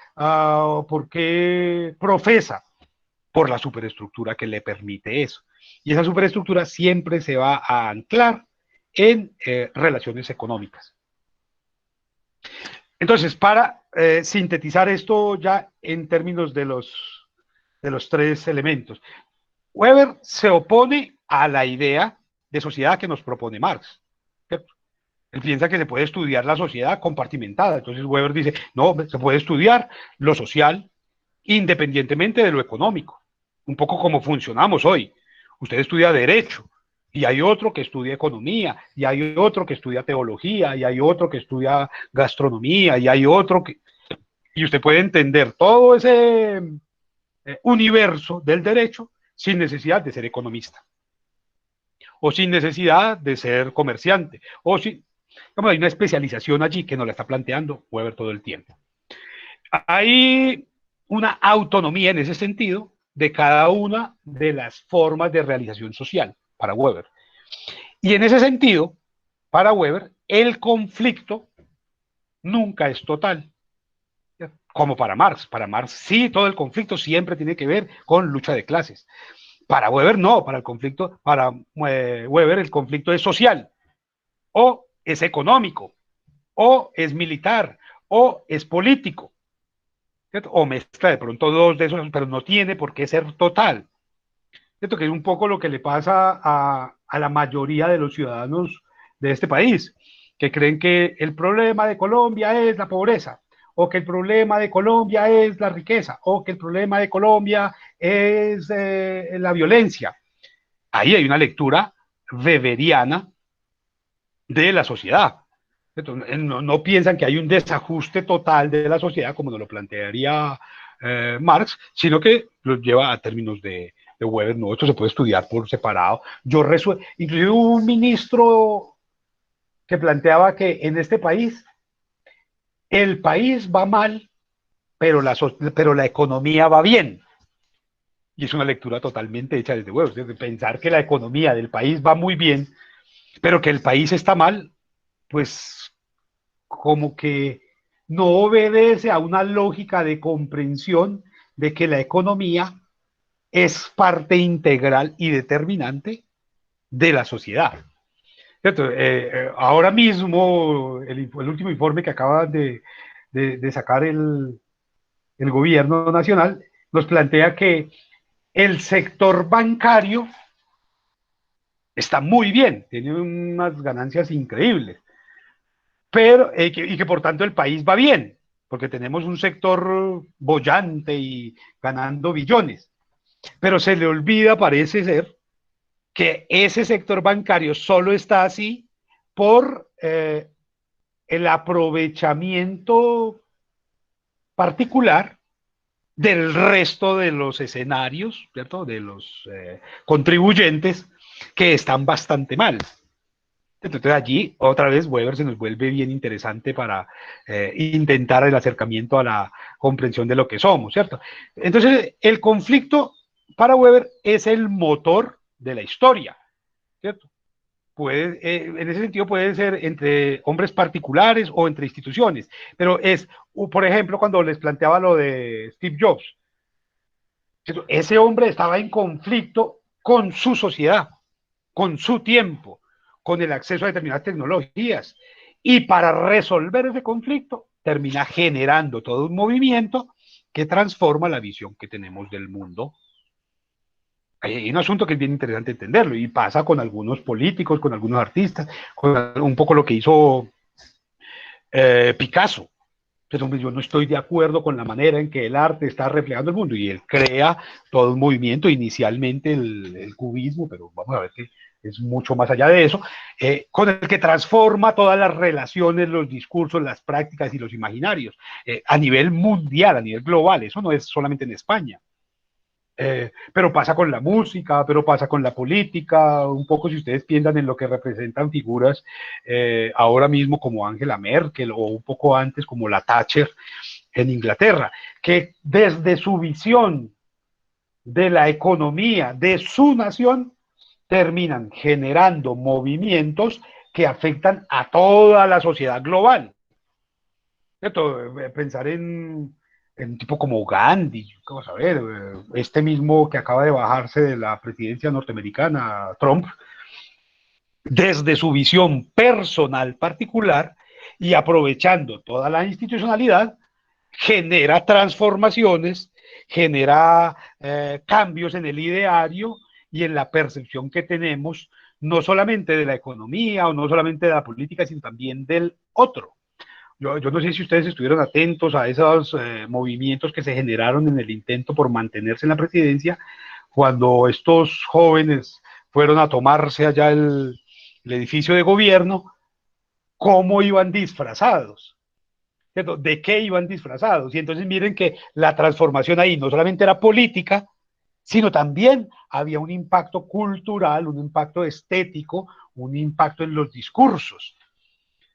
A: por qué profesa? Por la superestructura que le permite eso. Y esa superestructura siempre se va a anclar en relaciones económicas. Entonces, para sintetizar esto ya en términos de los tres elementos, Weber se opone a la idea de sociedad que nos propone Marx, ¿cierto? Él piensa que se puede estudiar la sociedad compartimentada. Entonces Weber dice, no, se puede estudiar lo social independientemente de lo económico. Un poco como funcionamos hoy. Usted estudia derecho y hay otro que estudia economía y hay otro que estudia teología y hay otro que estudia gastronomía y hay otro que... Y usted puede entender todo ese universo del derecho sin necesidad de ser economista o sin necesidad de ser comerciante o sin, como hay una especialización allí que nos la está planteando Weber todo el tiempo. Hay una autonomía en ese sentido de cada una de las formas de realización social para Weber. Y en ese sentido, para Weber, el conflicto nunca es total. Como para Marx. Para Marx sí, todo el conflicto siempre tiene que ver con lucha de clases. Para Weber no, para Weber el conflicto es social, o es económico, o es militar, o es político, ¿cierto? O mezcla de pronto dos de esos, pero no tiene por qué ser total. ¿Cierto? Que es un poco lo que le pasa a la mayoría de los ciudadanos de este país, que creen que el problema de Colombia es la pobreza, o que el problema de Colombia es la riqueza, o que el problema de Colombia es la violencia. Ahí hay una lectura weberiana de la sociedad. No, no, piensan que hay un desajuste total de la sociedad, como nos lo plantearía Marx, sino que lo lleva a términos de Weber. No, esto se puede estudiar por separado. Inclusive hubo un ministro que planteaba que en este país el país va mal, pero la economía va bien. Y es una lectura totalmente hecha desde Weber, de pensar que la economía del país va muy bien, pero que el país está mal, pues como que no obedece a una lógica de comprensión de que la economía es parte integral y determinante de la sociedad. Ahora mismo, el último informe que acaba de sacar el gobierno nacional nos plantea que el sector bancario está muy bien, tiene unas ganancias increíbles, pero y que por tanto el país va bien, porque tenemos un sector bollante y ganando billones, pero se le olvida, parece ser, que ese sector bancario solo está así por el aprovechamiento particular del resto de los escenarios, ¿cierto? De los contribuyentes que están bastante mal. Entonces allí otra vez Weber se nos vuelve bien interesante para intentar el acercamiento a la comprensión de lo que somos, ¿cierto? Entonces el conflicto para Weber es el motor de la historia, ¿cierto? En ese sentido puede ser entre hombres particulares o entre instituciones, pero es, por ejemplo, cuando les planteaba lo de Steve Jobs, ¿cierto? Ese hombre estaba en conflicto con su sociedad, con su tiempo, con el acceso a determinadas tecnologías. Y para resolver ese conflicto, termina generando todo un movimiento que transforma la visión que tenemos del mundo. Hay un asunto que es bien interesante entenderlo y pasa con algunos políticos, con algunos artistas, con un poco lo que hizo Picasso. Entonces, yo no estoy de acuerdo con la manera en que el arte está reflejando el mundo y él crea todo un movimiento, inicialmente el cubismo, pero vamos a ver que es mucho más allá de eso, con el que transforma todas las relaciones, los discursos, las prácticas y los imaginarios a nivel mundial, a nivel global. Eso no es solamente en España. Pero pasa con la música, pero pasa con la política, un poco si ustedes piensan en lo que representan figuras ahora mismo como Angela Merkel o un poco antes como la Thatcher en Inglaterra, que desde su visión de la economía de su nación terminan generando movimientos que afectan a toda la sociedad global. ¿Cierto? Pensar en un tipo como Gandhi, vamos a ver, este mismo que acaba de bajarse de la presidencia norteamericana, Trump, desde su visión personal particular y aprovechando toda la institucionalidad, genera transformaciones, genera cambios en el ideario y en la percepción que tenemos, no solamente de la economía o no solamente de la política, sino también del otro. Yo no sé si ustedes estuvieron atentos a esos movimientos que se generaron en el intento por mantenerse en la presidencia, cuando estos jóvenes fueron a tomarse allá el edificio de gobierno, cómo iban disfrazados. ¿cierto? ¿De qué iban disfrazados? Y entonces miren que la transformación ahí no solamente era política, sino también había un impacto cultural, un impacto estético, un impacto en los discursos.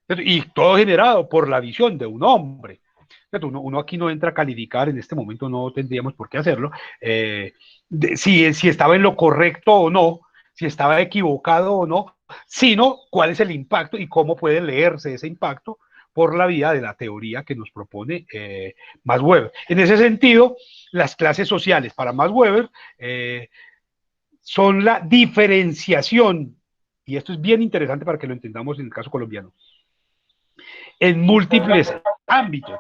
A: Y todo generado por la visión de un hombre. Uno aquí no entra a calificar, en este momento no tendríamos por qué hacerlo, si estaba en lo correcto o no, si estaba equivocado o no, sino cuál es el impacto y cómo puede leerse ese impacto por la vía de la teoría que nos propone Max Weber. En ese sentido, las clases sociales para Max Weber son la diferenciación, y esto es bien interesante para que lo entendamos en el caso colombiano, en múltiples ámbitos.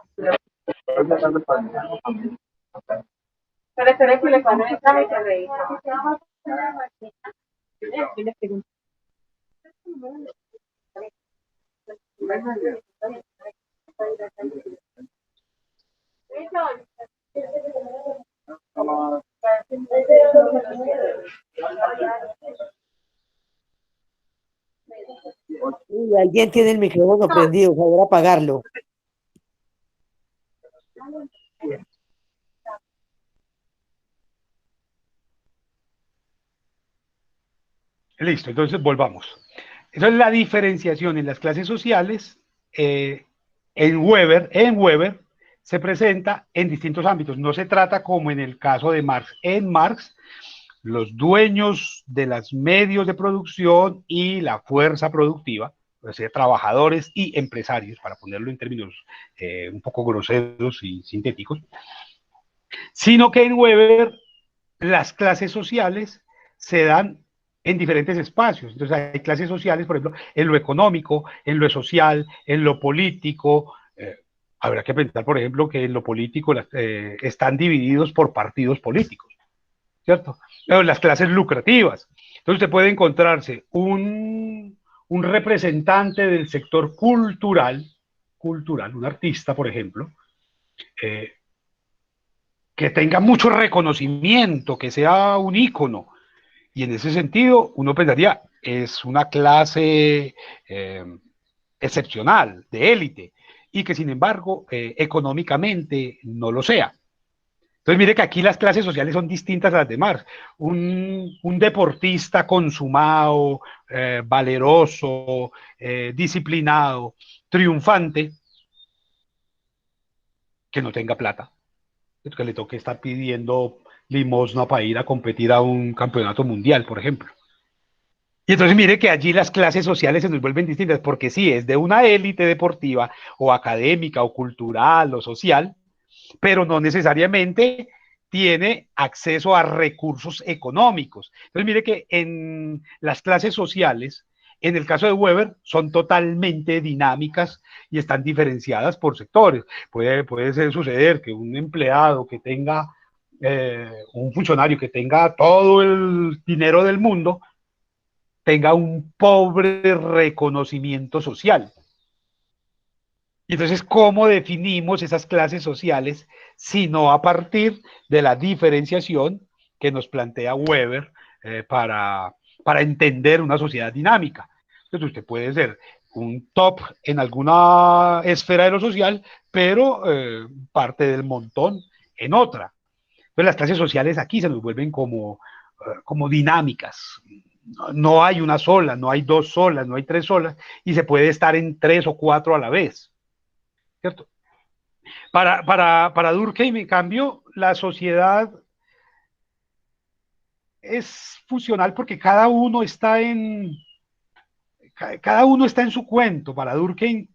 B: Uy, alguien tiene el micrófono prendido, favor apagarlo.
A: Listo, entonces volvamos. Entonces la diferenciación en las clases sociales en Weber se presenta en distintos ámbitos. No se trata como en el caso de Marx. En Marx, los dueños de los medios de producción y la fuerza productiva, o sea, trabajadores y empresarios, para ponerlo en términos un poco groseros y sintéticos, sino que en Weber las clases sociales se dan en diferentes espacios. Entonces hay clases sociales, por ejemplo, en lo económico, en lo social, en lo político. Habrá que pensar, por ejemplo, que en lo político están divididos por partidos políticos, ¿cierto? Pero las clases lucrativas. Entonces usted puede encontrarse un representante del sector cultural, un artista, por ejemplo, eh, que tenga mucho reconocimiento, que sea un ícono. Y en ese sentido, uno pensaría, es una clase excepcional, de élite, y que sin embargo, económicamente no lo sea. Entonces, mire que aquí las clases sociales son distintas a las demás. Un deportista consumado, valeroso, disciplinado, triunfante, que no tenga plata, que le toque estar pidiendo limosna para ir a competir a un campeonato mundial, por ejemplo. Y entonces mire que allí las clases sociales se nos vuelven distintas, porque sí, es de una élite deportiva o académica o cultural o social, pero no necesariamente tiene acceso a recursos económicos. Entonces mire que en las clases sociales, en el caso de Weber, son totalmente dinámicas y están diferenciadas por sectores. Puede suceder que un empleado que tenga, un funcionario que tenga todo el dinero del mundo, tenga un pobre reconocimiento social. Y entonces, ¿cómo definimos esas clases sociales sino a partir de la diferenciación que nos plantea Weber para entender una sociedad dinámica? Entonces, usted puede ser un top en alguna esfera de lo social, pero parte del montón en otra. Entonces, las clases sociales aquí se nos vuelven como dinámicas. No hay una sola, no hay dos solas, no hay tres solas, y se puede estar en tres o cuatro a la vez, ¿cierto? Para Durkheim, en cambio, la sociedad es funcional porque cada uno está en su cuento. Para Durkheim,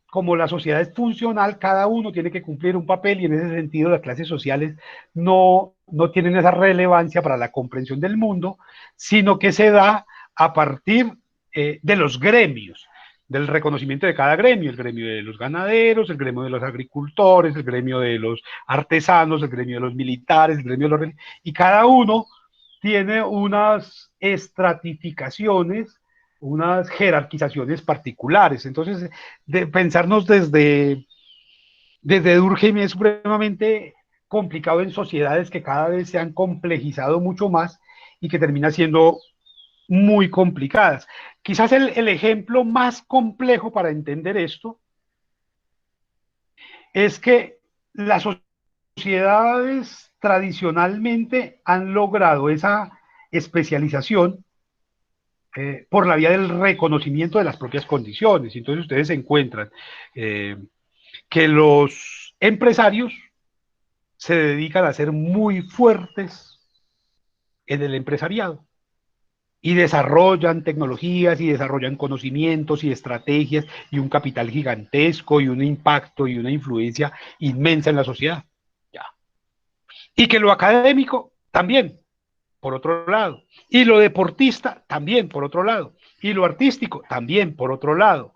A: como la sociedad es funcional, cada uno tiene que cumplir un papel y en ese sentido las clases sociales no tienen esa relevancia para la comprensión del mundo, sino que se da a partir de los gremios, del reconocimiento de cada gremio, el gremio de los ganaderos, el gremio de los agricultores, el gremio de los artesanos, el gremio de los militares, el gremio de los... Y cada uno tiene unas estratificaciones, unas jerarquizaciones particulares. Entonces, pensarnos desde Durkheim es supremamente complicado en sociedades que cada vez se han complejizado mucho más y que termina siendo muy complicadas. Quizás el ejemplo más complejo para entender esto es que las sociedades tradicionalmente han logrado esa especialización por la vía del reconocimiento de las propias condiciones. Entonces ustedes encuentran eh, que los empresarios se dedican a ser muy fuertes en el empresariado y desarrollan tecnologías y desarrollan conocimientos y estrategias y un capital gigantesco y un impacto y una influencia inmensa en la sociedad. Ya. Y que lo académico también, por otro lado, y lo deportista también, por otro lado, y lo artístico también, por otro lado,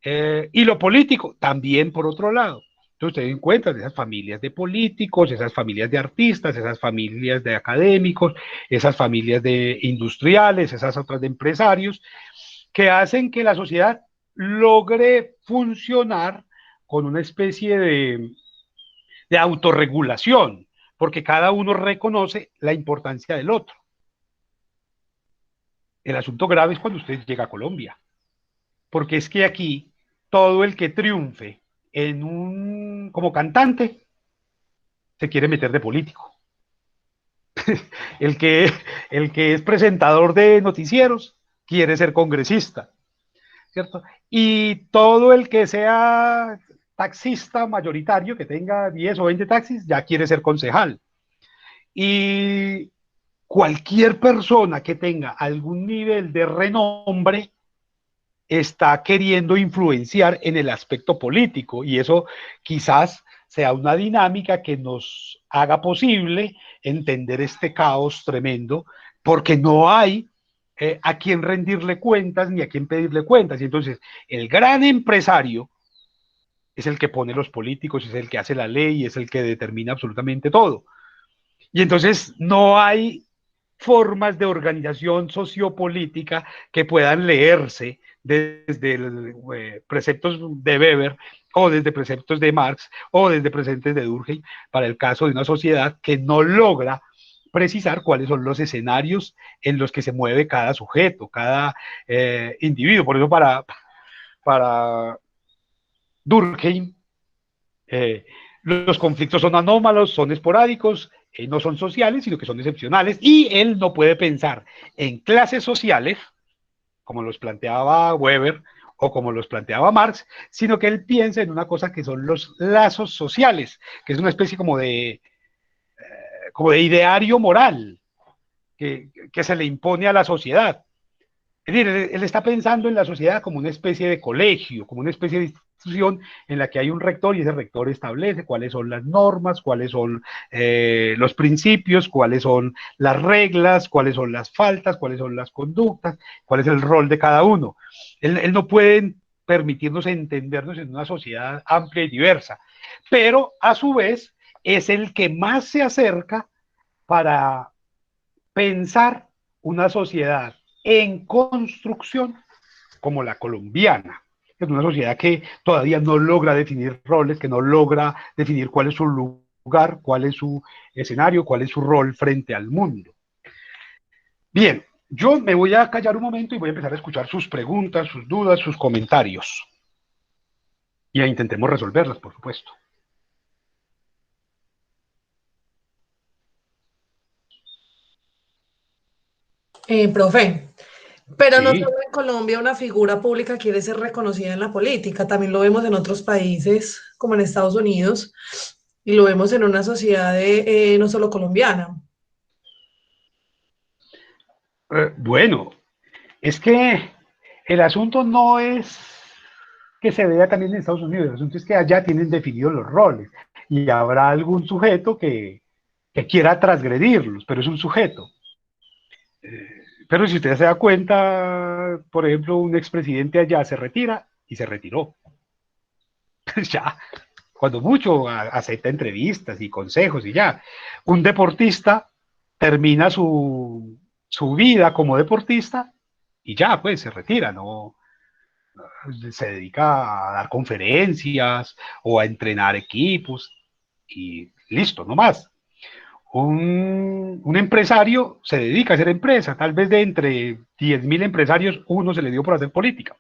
A: y lo político también, por otro lado. Entonces ustedes encuentran esas familias de políticos, esas familias de artistas, esas familias de académicos, esas familias de industriales, esas otras de empresarios, que hacen que la sociedad logre funcionar con una especie de autorregulación, porque cada uno reconoce la importancia del otro. El asunto grave es cuando usted llega a Colombia, porque es que aquí todo el que triunfe como cantante se quiere meter de político. El que, el que es presentador de noticieros quiere ser congresista, ¿cierto? Y todo el que sea taxista mayoritario, que tenga 10 o 20 taxis, ya quiere ser concejal. Y cualquier persona que tenga algún nivel de renombre está queriendo influenciar en el aspecto político y eso quizás sea una dinámica que nos haga posible entender este caos tremendo porque no hay a quien rendirle cuentas ni a quien pedirle cuentas. Y entonces el gran empresario es el que pone los políticos, es el que hace la ley, es el que determina absolutamente todo. Y entonces no hay formas de organización sociopolítica que puedan leerse desde preceptos de Weber o desde preceptos de Marx o desde preceptos de Durkheim para el caso de una sociedad que no logra precisar cuáles son los escenarios en los que se mueve cada sujeto, cada individuo. Por eso para Durkheim los conflictos son anómalos, son esporádicos, no son sociales, sino que son excepcionales, y él no puede pensar en clases sociales, como los planteaba Weber o como los planteaba Marx, sino que él piensa en una cosa que son los lazos sociales, que es una especie como de ideario moral que se le impone a la sociedad. Es decir, él está pensando en la sociedad como una especie de colegio, como una especie de institución en la que hay un rector y ese rector establece cuáles son las normas, cuáles son los principios, cuáles son las reglas, cuáles son las faltas, cuáles son las conductas, cuál es el rol de cada uno. Él no puede permitirnos entendernos en una sociedad amplia y diversa, pero a su vez es el que más se acerca para pensar una sociedad en construcción como la colombiana. Es una sociedad que todavía no logra definir roles, que no logra definir cuál es su lugar, cuál es su escenario, cuál es su rol frente al mundo. Bien, yo me voy a callar un momento y voy a empezar a escuchar sus preguntas, sus dudas, sus comentarios. Y intentemos resolverlas, por supuesto.
C: Profe, pero no
A: Sí,
C: solo en Colombia una figura pública quiere ser reconocida en la política, también lo vemos en otros países, como en Estados Unidos, y lo vemos en una sociedad no solo colombiana.
A: bueno, es que el asunto no es que se vea también en Estados Unidos, el asunto es que allá tienen definidos los roles y habrá algún sujeto que quiera transgredirlos, pero es un sujeto. Pero si usted se da cuenta, por ejemplo, un expresidente allá se retira y se retiró. Ya, cuando mucho acepta entrevistas y consejos y ya. Un deportista termina su vida como deportista y ya, pues se retira, no se dedica a dar conferencias o a entrenar equipos y listo, no más. Un empresario se dedica a hacer empresa, tal vez de entre 10.000 empresarios, uno se le dio por hacer política.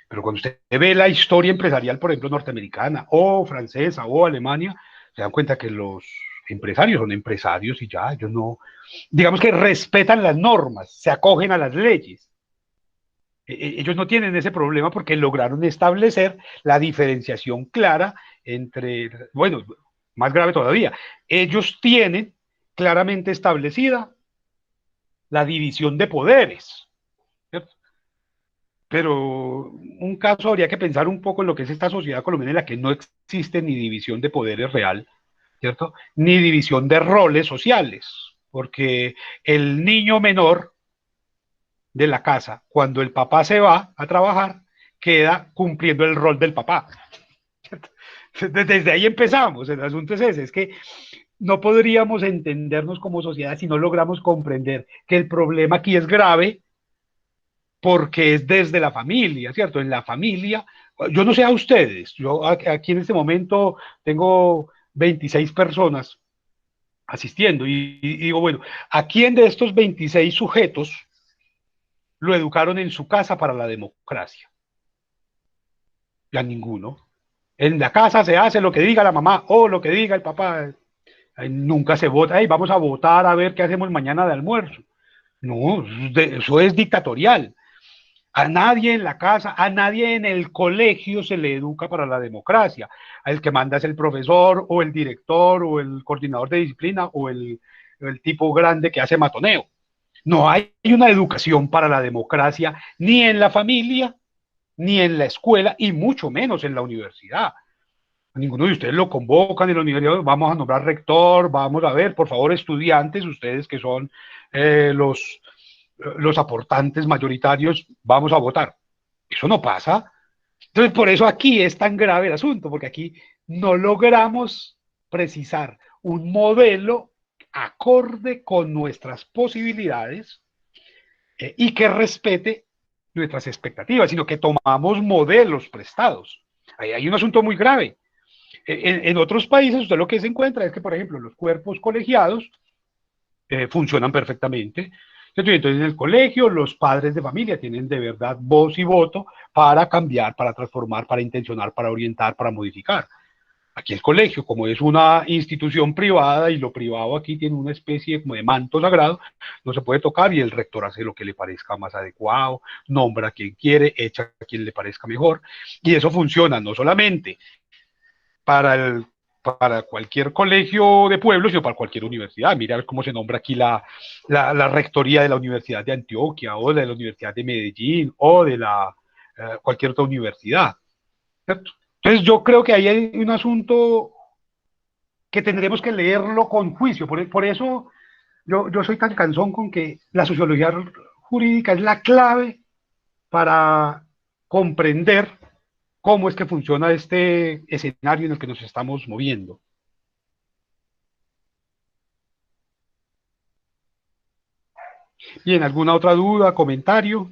A: Pero cuando usted ve la historia empresarial, por ejemplo, norteamericana o francesa o Alemania, se dan cuenta que los empresarios son empresarios y ya, ellos no, digamos que respetan las normas, se acogen a las leyes. Ellos no tienen ese problema porque lograron establecer la diferenciación clara entre, bueno, más grave todavía, ellos tienen claramente establecida la división de poderes, ¿cierto? Pero un caso habría que pensar un poco en lo que es esta sociedad colombiana en la que no existe ni división de poderes real, ¿cierto? Ni división de roles sociales, porque el niño menor de la casa, cuando el papá se va a trabajar, queda cumpliendo el rol del papá. Desde ahí empezamos, el asunto es ese, es que no podríamos entendernos como sociedad si no logramos comprender que el problema aquí es grave porque es desde la familia, ¿cierto? En la familia, yo no sé a ustedes, yo aquí en este momento tengo 26 personas asistiendo y digo, bueno, ¿a quién de estos 26 sujetos lo educaron en su casa para la democracia? Y a ninguno. En la casa se hace lo que diga la mamá o lo que diga el papá. Nunca se vota, hey, vamos a votar a ver qué hacemos mañana de almuerzo. No, eso es dictatorial. A nadie en la casa, a nadie en el colegio se le educa para la democracia. El que manda es el profesor o el director o el coordinador de disciplina o el tipo grande que hace matoneo. No hay una educación para la democracia ni en la familia, ni en la escuela y mucho menos en la universidad. Ninguno de ustedes lo convocan en la universidad, vamos a nombrar rector, vamos a ver, por favor, estudiantes, ustedes que son eh, los, los aportantes mayoritarios, vamos a votar. Eso no pasa. Entonces, por eso aquí es tan grave el asunto, porque aquí no logramos precisar un modelo acorde con nuestras posibilidades y que respete nuestras expectativas, sino que tomamos modelos prestados. Ahí hay un asunto muy grave. En otros países usted lo que se encuentra es que, por ejemplo, los cuerpos colegiados funcionan perfectamente. Entonces, en el colegio, los padres de familia tienen de verdad voz y voto para cambiar, para transformar, para intencionar, para orientar, para modificar. Aquí el colegio, como es una institución privada y lo privado aquí tiene una especie como de manto sagrado, no se puede tocar y el rector hace lo que le parezca más adecuado, nombra a quien quiere, echa a quien le parezca mejor. Y eso funciona no solamente para, para cualquier colegio de pueblo, sino para cualquier universidad. Mira cómo se nombra aquí la rectoría de la Universidad de Antioquia o de la Universidad de Medellín o de cualquier otra universidad. ¿Cierto? Entonces yo creo que ahí hay un asunto que tendremos que leerlo con juicio. Por eso yo soy tan cansón con que la sociología jurídica es la clave para comprender cómo es que funciona este escenario en el que nos estamos moviendo. Bien, ¿alguna otra duda, comentario?